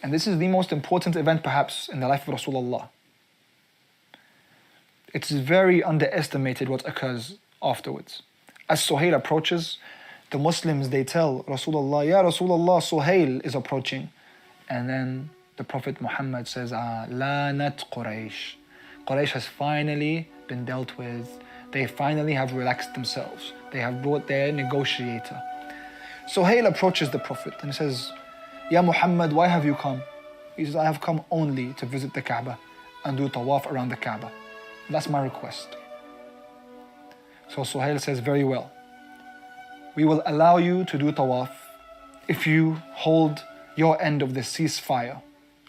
and this is the most important event perhaps in the life of Rasulullah. It's very underestimated what occurs afterwards. As Suhail approaches, the Muslims, they tell Rasulullah, Ya Rasulullah, Suhail is approaching. And then the Prophet Muhammad says, Lanat Quraysh. Quraysh has finally been dealt with. They finally have relaxed themselves. They have brought their negotiator. Suhail approaches the Prophet and says, Ya Muhammad, why have you come? He says, I have come only to visit the Kaaba and do tawaf around the Kaaba. That's my request. So Suhail says, very well. We will allow you to do tawaf if you hold your end of the ceasefire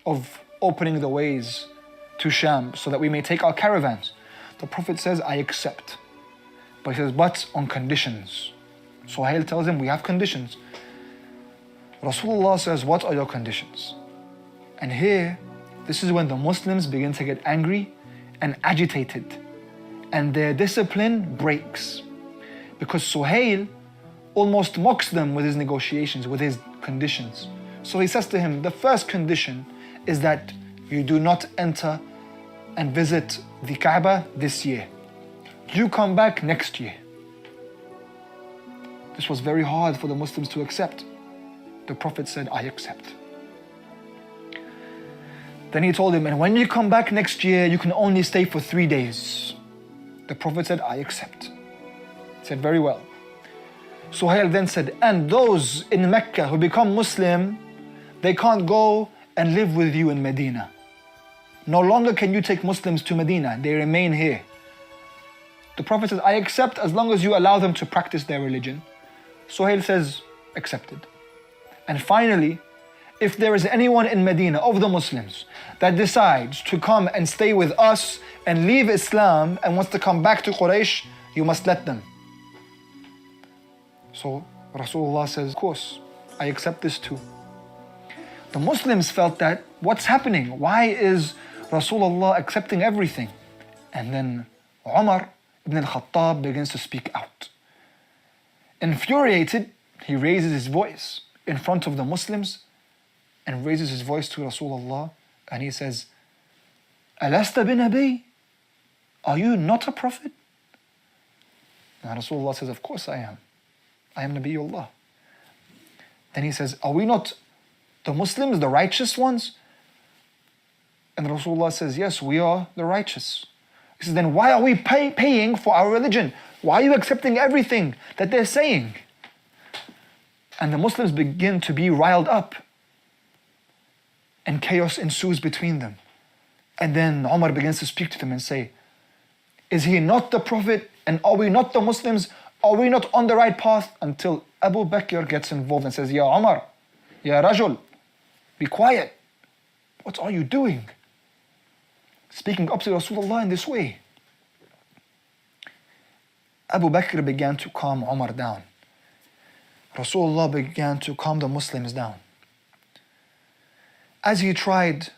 of opening the ways to Sham so that we may take our caravans. The Prophet says, I accept. But he says, but on conditions. Suhail tells him, we have conditions. Rasulullah says, what are your conditions? And here, this is when the Muslims begin to get angry and agitated. And their discipline breaks. Because Suhail almost mocks them with his negotiations, with his conditions. So he says to him, the first condition is that you do not enter and visit the Kaaba this year. You come back next year. This was very hard for the Muslims to accept. The Prophet said, I accept. Then he told him, and when you come back next year, you can only stay for 3 days. The Prophet said, I accept. He said, very well. Suhail then said, and those in Mecca who become Muslim, they can't go and live with you in Medina. No longer can you take Muslims to Medina. They remain here. The Prophet says, I accept as long as you allow them to practice their religion. Suhail says, accepted. And finally, if there is anyone in Medina of the Muslims that decides to come and stay with us and leave Islam and wants to come back to Quraysh, you must let them. So Rasulullah says, of course, I accept this too. The Muslims felt that, what's happening? Why is Rasulullah accepting everything? And then Umar ibn al-Khattab begins to speak out. Infuriated, he raises his voice in front of the Muslims and raises his voice to Rasulullah and he says, Alasta bin Nabi? Are you not a prophet? And Rasulullah says, of course I am. I am Nabiullah. Then he says, are we not the Muslims, the righteous ones? And Rasulullah says, yes, we are the righteous. He says, then why are we paying for our religion? Why are you accepting everything that they're saying? And the Muslims begin to be riled up. And chaos ensues between them. And then Umar begins to speak to them and say, is he not the Prophet? And are we not the Muslims? Are we not on the right path? Until Abu Bakr gets involved and says, Ya Umar, Ya Rajul, be quiet. What are you doing? Speaking up to Rasulullah in this way. Abu Bakr began to calm Umar down. Rasulullah began to calm the Muslims down. As he tried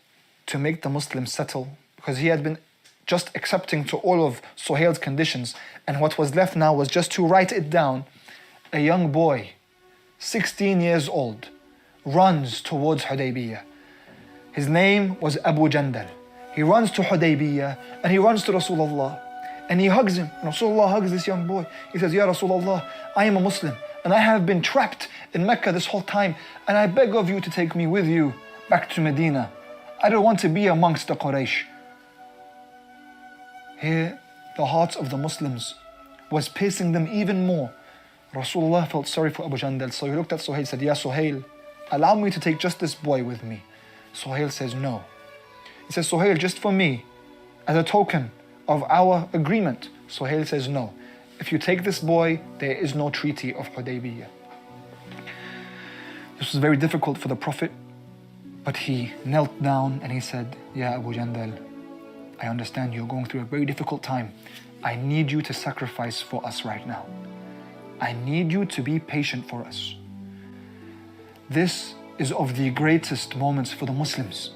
to make the Muslims settle, because he had been just accepting to all of Suhail's conditions, and what was left now was just to write it down, a young boy, 16 years old, runs towards Hudaybiyah. His name was Abu Jandal. He runs to Hudaybiyah and he runs to Rasulullah and he hugs him. And Rasulullah hugs this young boy. He says, Ya Rasulullah, I am a Muslim and I have been trapped in Mecca this whole time and I beg of you to take me with you back to Medina. I don't want to be amongst the Quraysh. Here, the hearts of the Muslims was piercing them even more. Rasulullah felt sorry for Abu Jandal, so he looked at Suhail and said, Ya Suhail, allow me to take just this boy with me. Suhail says, no. He says, Suhail, just for me, as a token of our agreement. Suhail says, no. If you take this boy, there is no treaty of Hudaybiyah. This was very difficult for the Prophet, but he knelt down and he said, Ya Abu Jandal, I understand you're going through a very difficult time. I need you to sacrifice for us right now. I need you to be patient for us. This is of the greatest moments for the Muslims.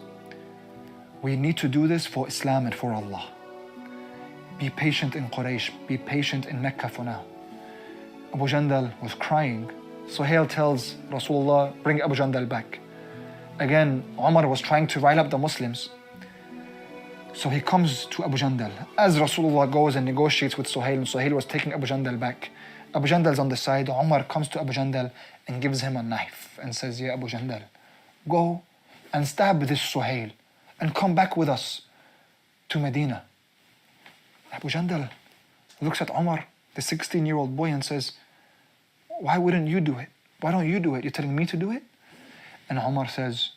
We need to do this for Islam and for Allah. be patient in Quraysh, be patient in Mecca for now. Abu Jandal was crying. Suhail tells Rasulullah, bring Abu Jandal back. Again, Umar was trying to rile up the Muslims. So he comes to Abu Jandal. As Rasulullah goes and negotiates with Suhail, and Suhail was taking Abu Jandal back, Abu Jandal's on the side. Umar comes to Abu Jandal and gives him a knife and says, Ya Abu Jandal, go and stab this Suhail and come back with us to Medina. Abu Jandal looks at Umar, the 16-year-old boy, and says, why wouldn't you do it? Why don't you do it? You're telling me to do it? And Umar says,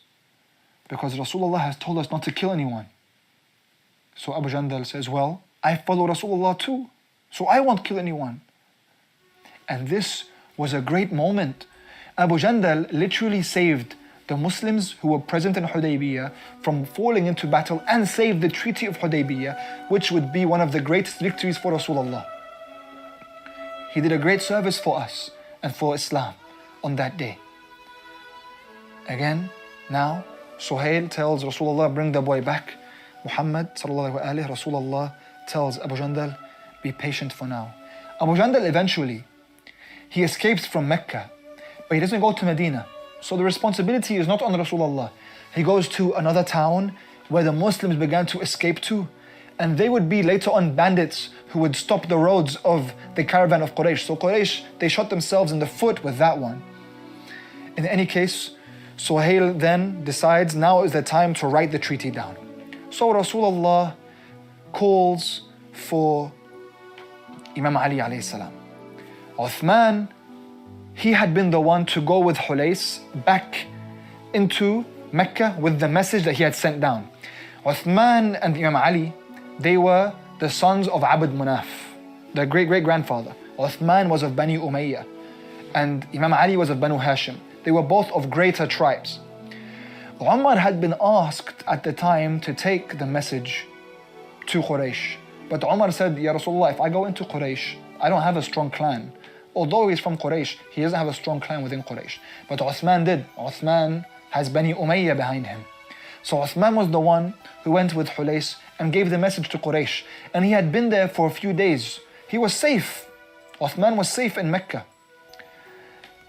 because Rasulullah has told us not to kill anyone. So Abu Jandal says, well, I follow Rasulullah too, so I won't kill anyone. And this was a great moment. Abu Jandal literally saved the Muslims who were present in Hudaybiyah from falling into battle and saved the Treaty of Hudaybiyah, which would be one of the greatest victories for Rasulullah. He did a great service for us and for Islam on that day. Again, now, Suhail tells Rasulullah, bring the boy back. Muhammad sallallahu alayhi Rasulullah tells Abu Jandal, be patient for now. Abu Jandal eventually, he escapes from Mecca, but he doesn't go to Medina. So the responsibility is not on Rasulullah. He goes to another town where the Muslims began to escape to, and they would be later on bandits who would stop the roads of the caravan of Quraysh. So Quraysh, they shot themselves in the foot with that one. In any case, Suhail then decides now is the time to write the treaty down. So Rasulullah calls for Imam Ali alayhi salam. Uthman, he had been the one to go with Hulais back into Mecca with the message that he had sent down. Uthman and Imam Ali, they were the sons of Abd Munaf, the great-great-grandfather. Uthman was of Bani Umayyah and Imam Ali was of Banu Hashim. They were both of greater tribes. Umar had been asked at the time to take the message to Quraysh. But Umar said, Ya Rasulullah, if I go into Quraysh, I don't have a strong clan. Although he's from Quraysh, he doesn't have a strong clan within Quraysh. But Uthman did. Uthman has Bani Umayyah behind him. So Uthman was the one who went with Hulais and gave the message to Quraysh. And he had been there for a few days. He was safe. Uthman was safe in Mecca.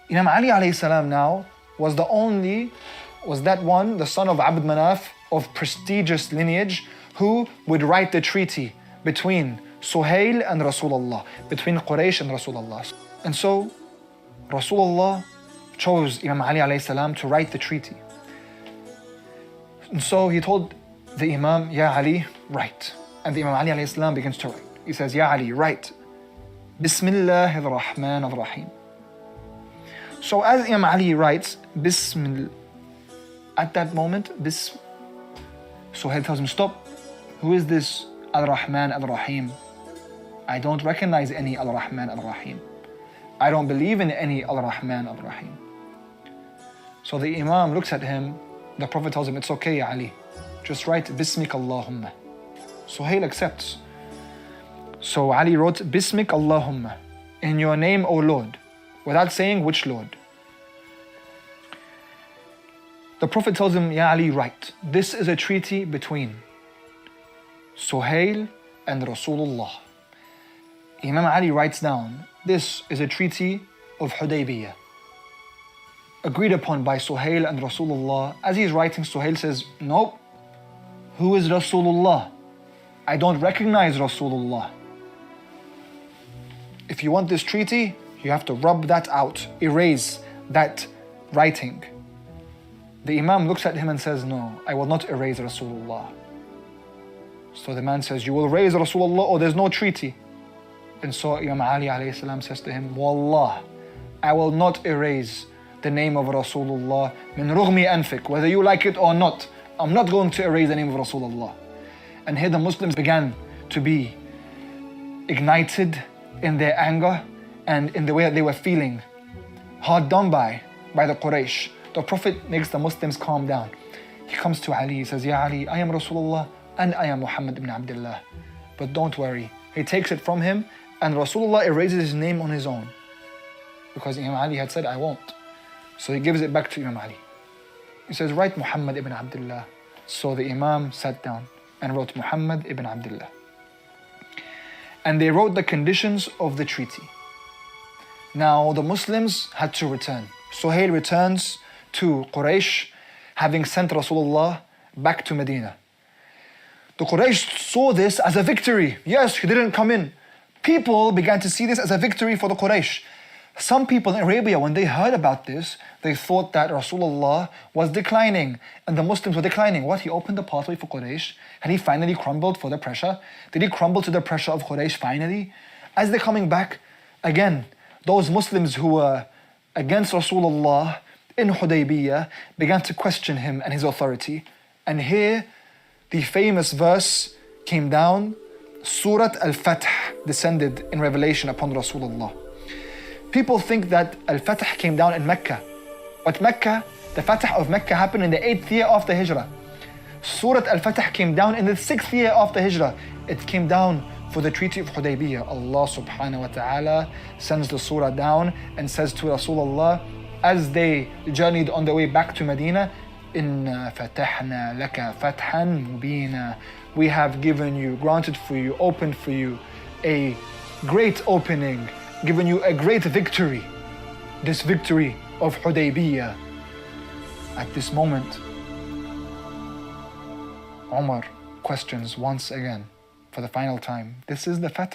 Imam Ali alayhi salam now was the son of Abd Manaf of prestigious lineage who would write the treaty between Suhail and Rasulullah, between Quraysh and Rasulullah. And so Rasulullah chose Imam Ali alayhi salam to write the treaty. And so he told the Imam, Ya Ali, write. And the Imam Ali alayhi salam begins to write. He says, Ya Ali, write. Bismillahir Rahmanir Rahim. So as Imam Ali writes, Bismillah, at that moment, Suhail tells him, stop. Who is this Al-Rahman Al-Rahim? I don't recognize any Al-Rahman Al-Rahim. I don't believe in any Al-Rahman Al-Rahim. So the Imam looks at him. The Prophet tells him, it's okay, Ya Ali. Just write, Bismik Allahumma. Suhail accepts. So Ali wrote, Bismik Allahumma. In your name, O Lord. Without saying which Lord. The Prophet tells him, Ya Ali, write. This is a treaty between Suhail and Rasulullah. Imam Ali writes down, this is a treaty of Hudaybiyah, agreed upon by Suhail and Rasulullah. As he's writing, Suhail says, nope. Who is Rasulullah? I don't recognize Rasulullah. If you want this treaty, you have to rub that out, erase that writing. The Imam looks at him and says, no, I will not erase Rasulullah. So the man says, you will erase Rasulullah or there's no treaty. And so Imam Ali alayhi salam says to him, Wallah, I will not erase the name of Rasulullah min rughmi anfik, whether you like it or not. I'm not going to erase the name of Rasulullah. And here the Muslims began to be ignited in their anger and in the way that they were feeling, hard done by the Quraysh. The Prophet makes the Muslims calm down. He comes to Ali, he says, Ya Ali, I am Rasulullah and I am Muhammad ibn Abdullah. But don't worry. He takes it from him and Rasulullah erases his name on his own. Because Imam Ali had said, I won't. So he gives it back to Imam Ali. He says, write Muhammad ibn Abdullah. So the Imam sat down and wrote Muhammad ibn Abdullah. and they wrote the conditions of the treaty. Now the Muslims had to return. Suhail returns to Quraysh, having sent Rasulullah back to Medina. The Quraysh saw this as a victory. Yes, he didn't come in. People began to see this as a victory for the Quraysh. Some people in Arabia, when they heard about this, they thought that Rasulullah was declining and the Muslims were declining. What? He opened the pathway for Quraysh? Had he finally crumbled for the pressure? Did he crumble to the pressure of Quraysh finally? As they're coming back, again, those Muslims who were against Rasulullah in Hudaybiyah began to question him and his authority. And here, the famous verse came down. Surat Al-Fath descended in revelation upon Rasulullah. People think that Al-Fath came down in Mecca. But Mecca, the Fath of Mecca happened in the 8th year after Hijrah. Surat Al-Fath came down in the 6th year after Hijrah. It came down for the Treaty of Hudaybiyah. Allah subhanahu wa ta'ala sends the surah down and says to Rasulullah as they journeyed on their way back to Medina, Inna fatahna laka fathan mubina. We have given you, granted for you, opened for you a great opening, given you a great victory. This victory of Hudaybiyah. At this moment, Umar questions once again for the final time, this is the Fath?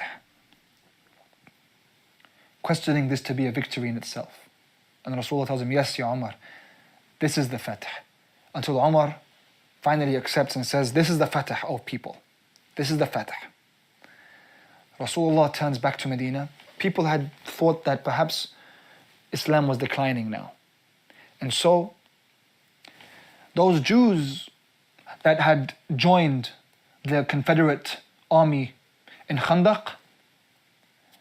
Questioning this to be a victory in itself. And Rasulullah tells him, yes, Ya Umar, this is the Fath. Until Umar finally accepts and says, this is the Fath, O people. This is the Fath. Rasulullah turns back to Medina. People had thought that perhaps Islam was declining now. And so, those Jews that had joined the Confederate army in Khandaq,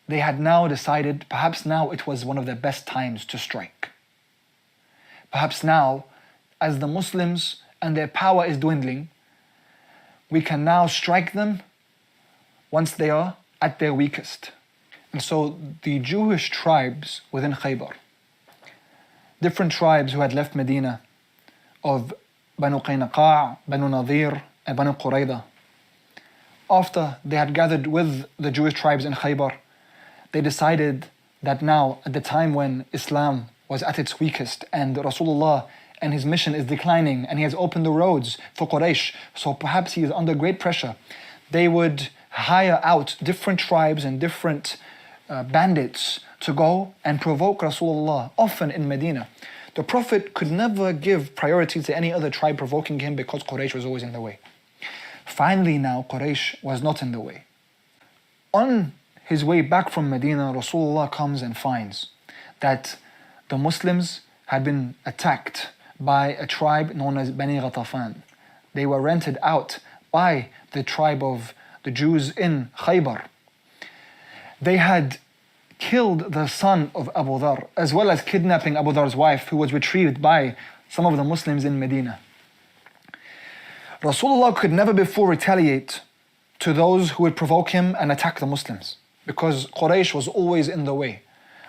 they had now decided perhaps now it was one of the best times to strike. Perhaps now, as the Muslims and their power is dwindling, we can now strike them once they are at their weakest. And so the Jewish tribes within Khaybar, different tribes who had left Medina, of Banu Qaynuqa', Banu Nadir, and Banu Qurayda, after they had gathered with the Jewish tribes in Khaybar, they decided that now, at the time when Islam was at its weakest and Rasulullah and his mission is declining and he has opened the roads for Quraysh, so perhaps he is under great pressure, they would hire out different tribes and different bandits to go and provoke Rasulullah, often in Medina. The Prophet could never give priority to any other tribe provoking him because Quraysh was always in the way. Finally now, Quraysh was not in the way. On his way back from Medina, Rasulullah comes and finds that the Muslims had been attacked by a tribe known as Bani Ghatafan. They were rented out by the tribe of the Jews in Khaybar. They had killed the son of Abu Dhar, as well as kidnapping Abu Dhar's wife, who was retrieved by some of the Muslims in Medina. Rasulullah could never before retaliate to those who would provoke him and attack the Muslims, because Quraysh was always in the way.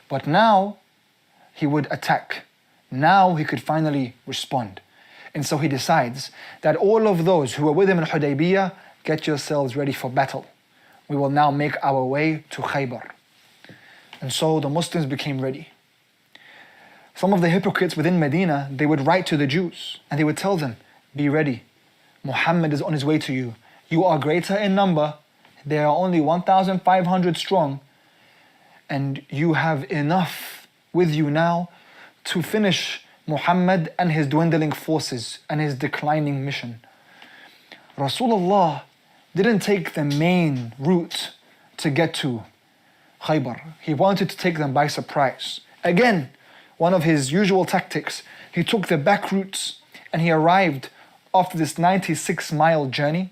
But now he would attack. Now he could finally respond. And so he decides that all of those who were with him in Hudaybiyah, get yourselves ready for battle. We will now make our way to Khaybar. And so the Muslims became ready. Some of the hypocrites within Medina, they would write to the Jews and they would tell them, be ready. Muhammad is on his way to you. You are greater in number. There are only 1,500 strong. And you have enough with you now to finish Muhammad and his dwindling forces and his declining mission. Rasulullah didn't take the main route to get to Khaybar. He wanted to take them by surprise. Again, one of his usual tactics, he took the back routes and he arrived after this 96-mile journey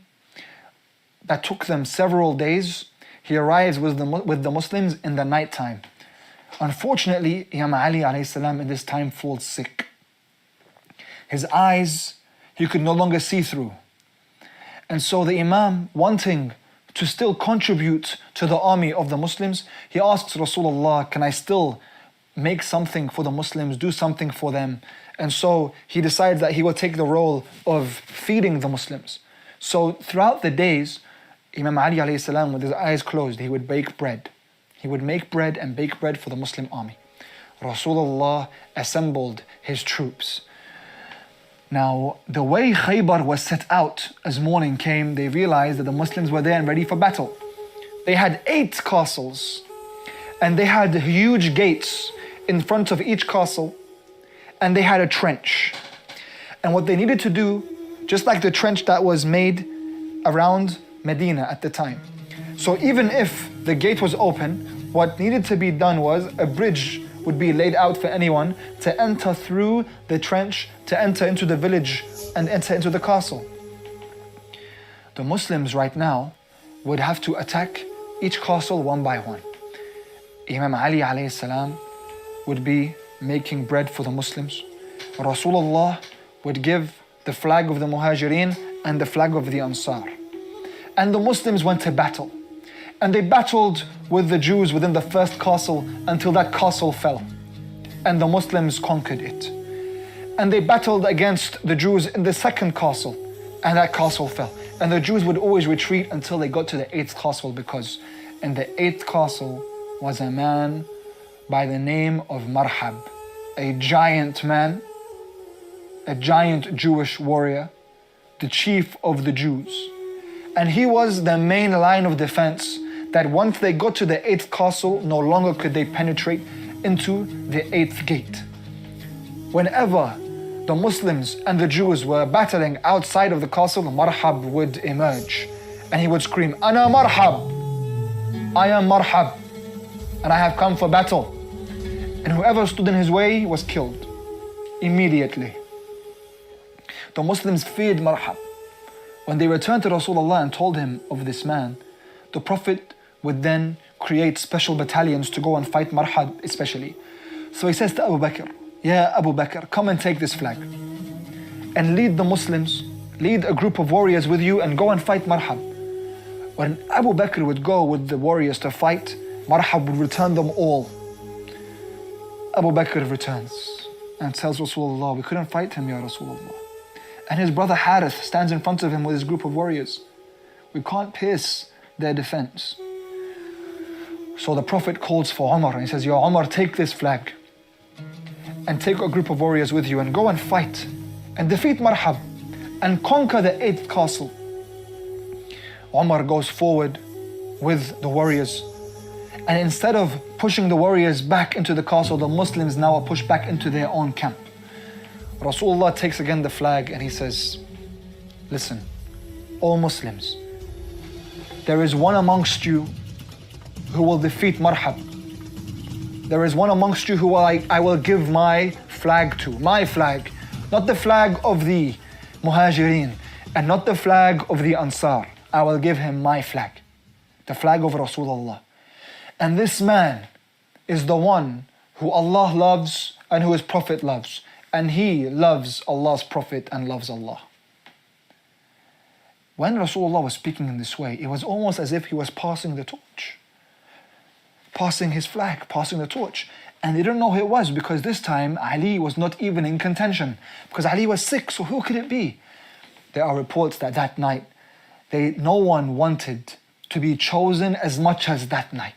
that took them several days. He arrives with the Muslims in the night time. Unfortunately, Imam Ali alayhi salam in this time falls sick. His eyes, he could no longer see through. And so the Imam, wanting to still contribute to the army of the Muslims, he asks Rasulullah, can I still make something for the Muslims, do something for them? And so he decides that he will take the role of feeding the Muslims. So throughout the days, Imam Ali alayhi salam, with his eyes closed, he would bake bread. He would make bread and bake bread for the Muslim army. Rasulullah assembled his troops. Now, the way Khaybar was set out as morning came, they realized that the Muslims were there and ready for battle. They had 8 castles, and they had huge gates in front of each castle, and they had a trench. And what they needed to do, just like the trench that was made around Medina at the time. So even if the gate was open, what needed to be done was a bridge would be laid out for anyone to enter through the trench, to enter into the village and enter into the castle. The Muslims right now would have to attack each castle one by one. Imam Ali alayhi salam would be making bread for the Muslims. Rasulullah would give the flag of the Muhajirin and the flag of the Ansar. And the Muslims went to battle. And they battled with the Jews within the first castle until that castle fell. And the Muslims conquered it. And they battled against the Jews in the second castle, and that castle fell. And the Jews would always retreat until they got to the 8th castle, because in the 8th castle was a man by the name of Marhab, a giant man, a giant Jewish warrior, the chief of the Jews. And he was the main line of defense, that once they got to the 8th castle, no longer could they penetrate into the 8th gate. Whenever the Muslims and the Jews were battling outside of the castle, Marhab would emerge and he would scream, Ana Marhab, I am Marhab, and I have come for battle. And whoever stood in his way was killed immediately. The Muslims feared Marhab. When they returned to Rasulullah and told him of this man, the Prophet would then create special battalions to go and fight Marhab especially. So he says to Abu Bakr, Ya Abu Bakr, come and take this flag and lead the Muslims, lead a group of warriors with you and go and fight Marhab. When Abu Bakr would go with the warriors to fight, Marhab would return them all. Abu Bakr returns and tells Rasulullah, we couldn't fight him, Ya Rasulullah. And his brother Harith stands in front of him with his group of warriors. We can't pierce their defense. So the Prophet calls for Umar and he says, Ya Umar, take this flag and take a group of warriors with you and go and fight and defeat Marhab and conquer the 8th castle. Umar goes forward with the warriors, and instead of pushing the warriors back into the castle, the Muslims now are pushed back into their own camp. Rasulullah takes again the flag and he says, listen, all Muslims, there is one amongst you who will defeat Marhab. There is one amongst you who I will give my flag to, my flag, not the flag of the Muhajirin and not the flag of the Ansar. I will give him my flag, the flag of Rasulullah. And this man is the one who Allah loves and who His Prophet loves. And he loves Allah's Prophet and loves Allah. When Rasulullah was speaking in this way, it was almost as if he was passing the torch. Passing his flag, passing the torch. And they didn't know who it was, because this time Ali was not even in contention. Because Ali was sick, so who could it be? There are reports that that night, no one wanted to be chosen as much as that night.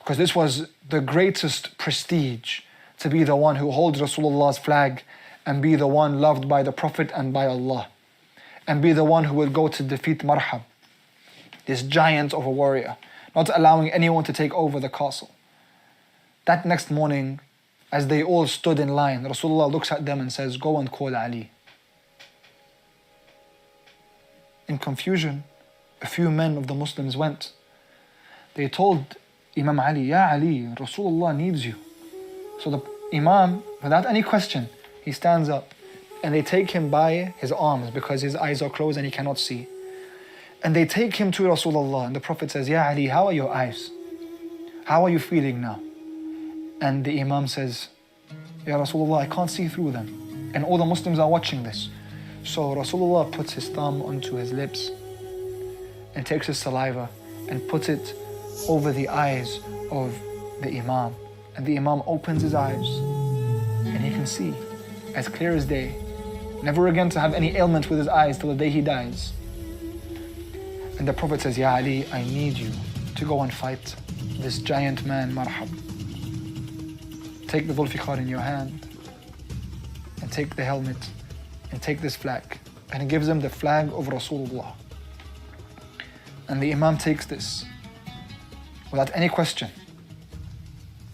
Because this was the greatest prestige, to be the one who holds Rasulullah's flag and be the one loved by the Prophet and by Allah. And be the one who will go to defeat Marhab, this giant of a warrior, not allowing anyone to take over the castle. That next morning, as they all stood in line, Rasulullah looks at them and says, go and call Ali. In confusion, a few men of the Muslims went. They told Imam Ali, Ya Ali, Rasulullah needs you. So the Imam, without any question, he stands up and they take him by his arms because his eyes are closed and he cannot see. And they take him to Rasulullah, and the Prophet says, Ya Ali, how are your eyes? How are you feeling now? And the Imam says, Ya Rasulullah, I can't see through them. And all the Muslims are watching this. So Rasulullah puts his thumb onto his lips and takes his saliva and puts it over the eyes of the Imam. And the Imam opens his eyes and he can see as clear as day, never again to have any ailment with his eyes till the day he dies. And the Prophet says, Ya Ali, I need you to go and fight this giant man, Marhab. Take the Dhul-Fiqar in your hand and take the helmet and take this flag. And he gives him the flag of Rasulullah. And the Imam takes this without any question,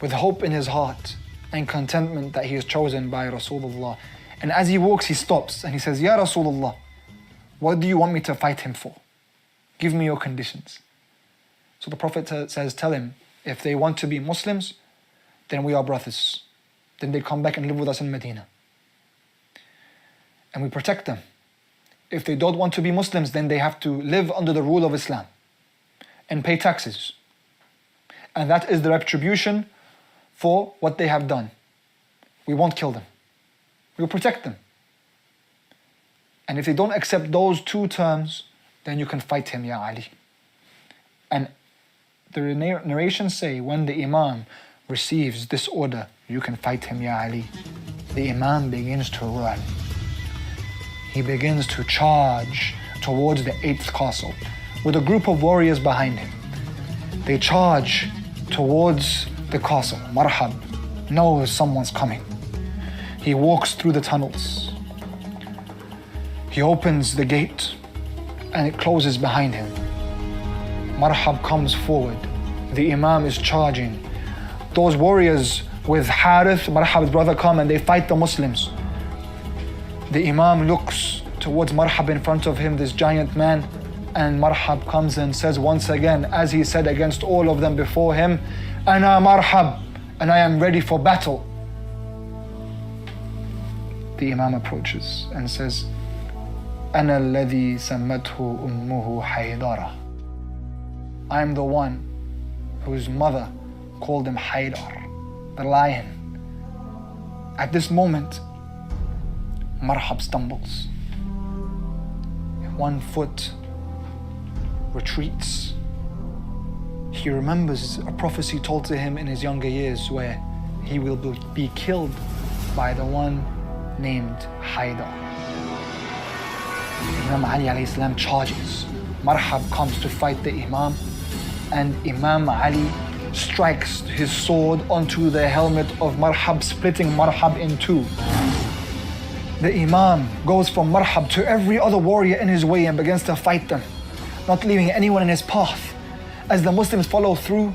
with hope in his heart and contentment that he is chosen by Rasulullah. And as he walks, he stops and he says, Ya Rasulullah, what do you want me to fight him for? Give me your conditions. So the Prophet says, tell him, if they want to be Muslims, then we are brothers. Then they come back and live with us in Medina. And we protect them. If they don't want to be Muslims, then they have to live under the rule of Islam and pay taxes. And that is the retribution for what they have done. We won't kill them. We will protect them. And if they don't accept those two terms, then you can fight him, Ya Ali. And the narrations say, when the Imam receives this order, you can fight him, Ya Ali, the Imam begins to run. He begins to charge towards the 8th castle with a group of warriors behind him. They charge towards the castle. Marhab knows someone's coming. He walks through the tunnels. He opens the gate and it closes behind him. Marhab comes forward. The Imam is charging. Those warriors with Harith, Marhab's brother, come and they fight the Muslims. The Imam looks towards Marhab in front of him, this giant man, and Marhab comes and says once again, as he said against all of them before him, Ana Marhab, and I am ready for battle. The Imam approaches and says, Ana alladhi sammathu ummuhu Haydara. I am the one whose mother called him Haydar, the lion. At this moment, Marhab stumbles. One foot retreats. He remembers a prophecy told to him in his younger years where he will be killed by the one named Haydar. Imam Ali alayhi salam charges. Marhab comes to fight the Imam, and Imam Ali strikes his sword onto the helmet of Marhab, splitting Marhab in two. The Imam goes from Marhab to every other warrior in his way and begins to fight them, not leaving anyone in his path. As the Muslims follow through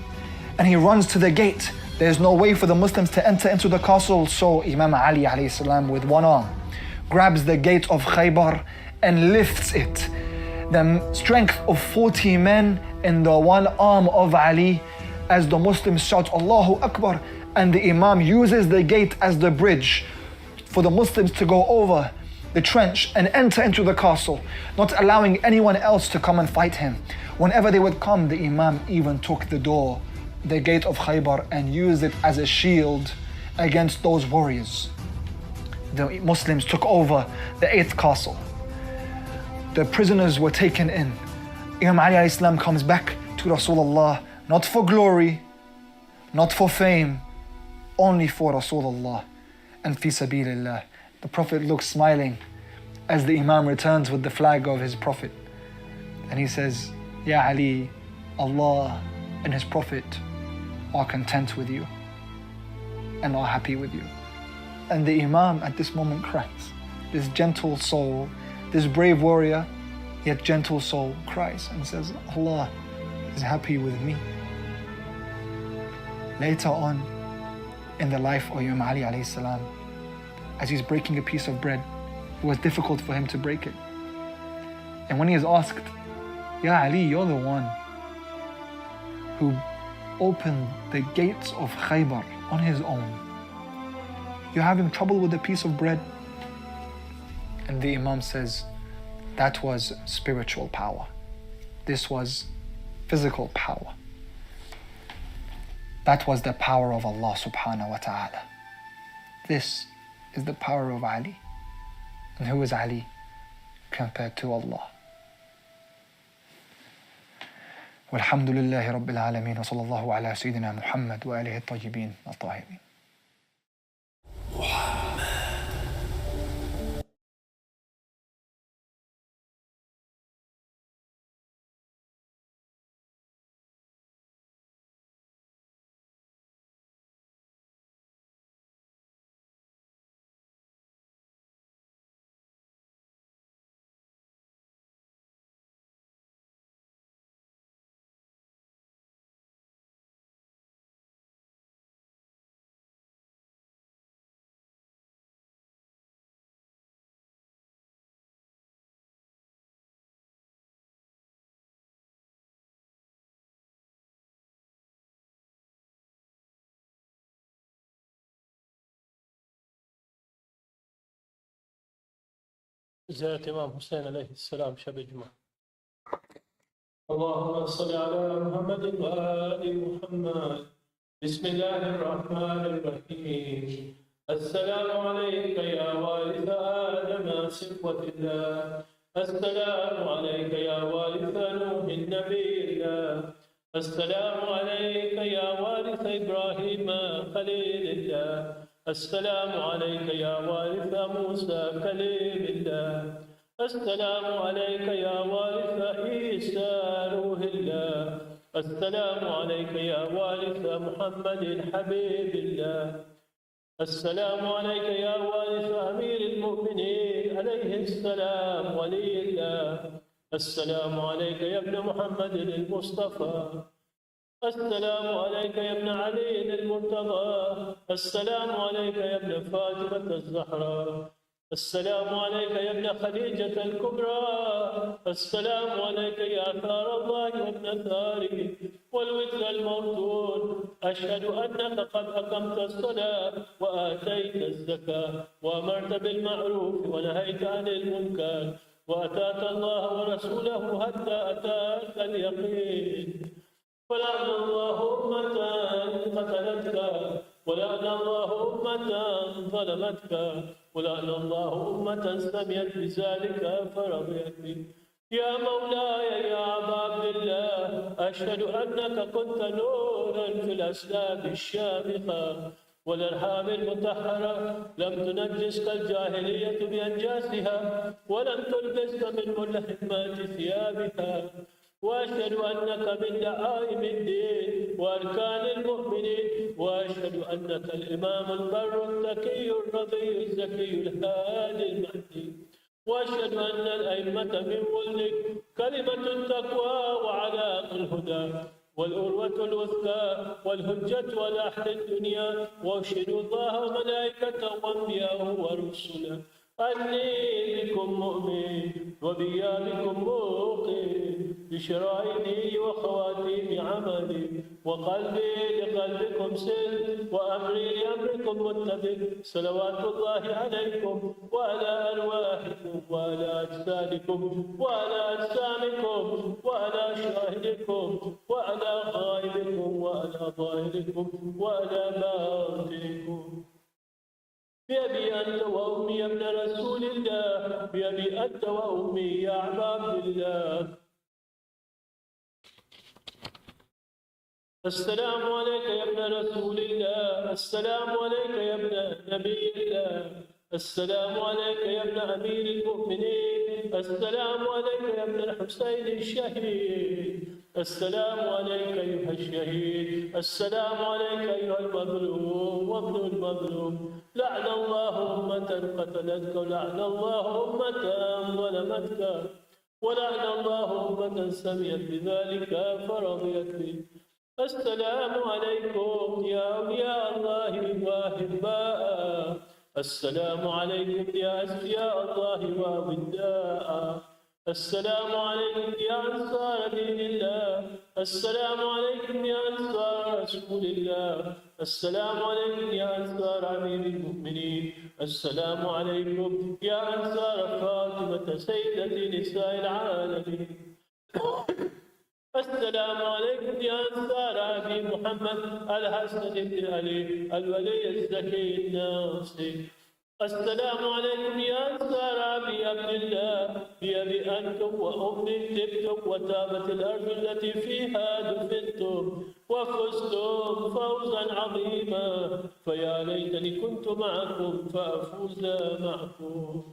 and he runs to the gate, there's no way for the Muslims to enter into the castle, so Imam Ali alayhi salam with one arm grabs the gate of Khaybar and lifts it. The strength of 40 men in the one arm of Ali, as the Muslims shout Allahu Akbar, and the Imam uses the gate as the bridge for the Muslims to go over the trench and enter into the castle, not allowing anyone else to come and fight him. Whenever they would come, the Imam even took the door, the gate of Khaybar, and used it as a shield against those warriors. The Muslims took over the 8th castle. The prisoners were taken in. Imam Ali alayhi salam comes back to Rasulullah, not for glory, not for fame, only for Rasulullah and fi sabilillah. The Prophet looks smiling as the Imam returns with the flag of his Prophet. And he says, Ya Ali, Allah and His Prophet are content with you and are happy with you. And the Imam at this moment cries. This gentle soul, this brave warrior, yet gentle soul, cries and says, Allah is happy with me. Later on in the life of Imam Ali alayhi salam, as he's breaking a piece of bread, it was difficult for him to break it. And when he is asked, Ya Ali, you're the one who opened the gates of Khaybar on his own. You're having trouble with a piece of bread? And the Imam says, that was spiritual power. This was physical power. That was the power of Allah subhanahu wa ta'ala. This is the power of Ali. And who is Ali compared to Allah? والحمد لله رب العالمين وصلى الله على سيدنا محمد وآله الطيبين الطاهرين. زيارة إمام حسين عليه السلام شب جمعة. اللهم صل على محمد وآل محمد. بسم الله الرحمن الرحيم. السلام عليك يا وارث آدم صفوة الله. السلام عليك يا وارث نوح النبي الله. السلام عليك يا وارث إبراهيم خليل الله. السلام عليك يا وارث موسى كليم الله. السلام عليك يا وارث عيسى روح الله. السلام عليك يا وارث محمد حبيب الله. السلام عليك يا وارث أمير المؤمنين عليه السلام ولي الله. السلام عليك يا ابن محمد المصطفى. السلام عليك يا ابن علي المرتضى. السلام عليك يا ابن فاطمة الزهراء. السلام عليك يا ابن خديجة الكبرى. السلام عليك يا ثار الله وابن ثاري والوتر الموتون. أشهد أنك قد أقمت الصلاة وآتيت الزكاة وأمرت بالمعروف ونهيت عن المنكر وأتاك الله ورسوله حتى أتاك اليقين. ولعن الله أمة قتلتك، ولعن الله أمة ظلمتك، ولعن الله أمة سمعت بذلك فرضيت به. يا مولاي يا أبا عبد الله، أشهد أنك كنت نورا في الأسلاب الشامخة والأرحام المطهرة، لم تنجسك الجاهلية بأنجاسها ولم تلبسك من ملهمات ثيابها. وأشهد أنك من دعائم الدين وأركان المؤمنين. وأشهد أنك الإمام البر التقي الرضي الزكي الهادي المهدي. وأشهد أن الأئمة من ولدك كلمة التقوى وعلام الهدى والأروة الوثقى والهجة والأحد الدنيا. وأشهد الله وملائكته وأنبياءه ورسله أني بكم مؤمن وبيا بكم موقن بشرائعي وخواتيم عملي وقلبي لقلبكم سل وأمري لأمركم متبع. صلوات الله عليكم وعلى أرواحكم وعلى أجسادكم وعلى أجسامكم وعلى شاهدكم وعلى غائبكم وعلى ظاهركم وعلى باطنكم. بأبي أنت وأمي يا ابن رسول الله. بأبي أنت وأمي يا أبا عبد الله. السلام عليك يا ابن رسول الله. السلام عليك يا ابن نبي الله. السلام عليك يا ابن أمير المؤمنين. السلام عليك يا ابن الحسين الشهيد. السلام عليك أيها الشهيد. السلام عليك أيها المظلوم وابن المظلوم. لعن الله أمة قتلتك، ولعن الله أمة ظلمتك، ولعن الله أمة سمعت بذلك فرضيت به. السلام عليكم يا أولياء الله وأحباء. السلام عليكم يا أسفياء الله وأوداء. السلام عليكم يا أنصار دين الله. السلام عليكم يا أنصار رسول الله. السلام عليكم يا أنصار أمير المؤمنين. السلام عليكم يا أنصار فاطمة سيدة نساء العالمين. السلام عليكم يا أنصار أبي محمد الحسن بن علي الولي الزكي الناصر. السلام عليكم يا أنصار أبي عبد الله. بأبي أنتم وأمي تبتم وتابت الأرض التي فيها دفنتم وفزتم فوزا عظيما. فيا ليتني كنت معكم فأفوز معكم.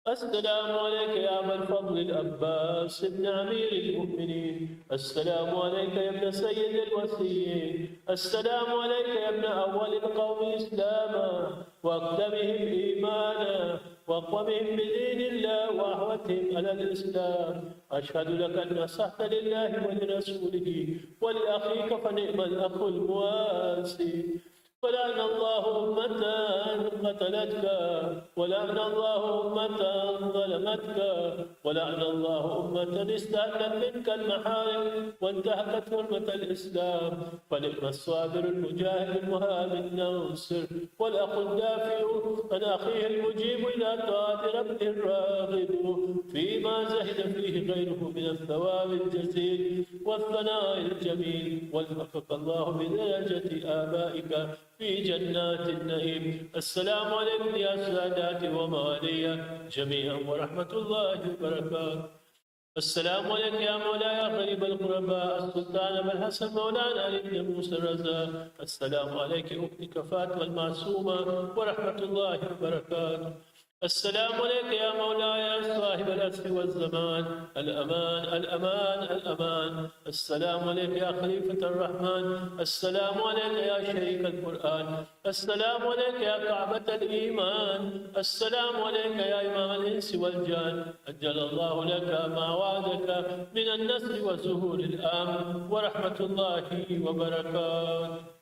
السلام عليك يا أبا الفضل العباس ابن أمير المؤمنين. السلام عليك يا ابن سيد الوسيين. السلام عليك يا ابن أول القوم إسلاما وأقدمهم إيمانا وأقومهم بدين الله وأحوتهم على الإسلام. أشهد لك أن نصحت لله ولرسوله ولأخيك فنعم الأخ المواسي. ولعن الله أمة قتلتك، ولعن الله أمة ظلمتك، ولعن الله أمة استهلت منك المحارم وانتهكت حرمة الإسلام. فنعم الصابر المجاهد المهاب الناصر والأخ الدافع عن أخيه المجيب إلى طاعة ربه الراغب فيما زهد فيه غيره من الثواب الجزيل والثناء الجميل، وفقك الله بدرجة آبائك في جنات النعيم. السلام عليكم يا ساداتي وموالي جميعا ورحمة الله وبركاته. السلام عليك يا مولاي غريب الغرباء السلطان أبا الحسن مولانا علي بن موسى الرزا. السلام عليك أختك فاطمة المعصومة ورحمة الله وبركاته. السلام عليك يا مولاي صاحب العصر والزمان، الأمان الأمان الأمان. السلام عليك يا خليفة الرحمن، السلام عليك يا شريك القرآن، السلام عليك يا كعبة الإيمان، السلام عليك يا إمام الإنس والجان. أجل الله لك ما وعدك من النصر وظهور الأمن ورحمة الله وبركاته.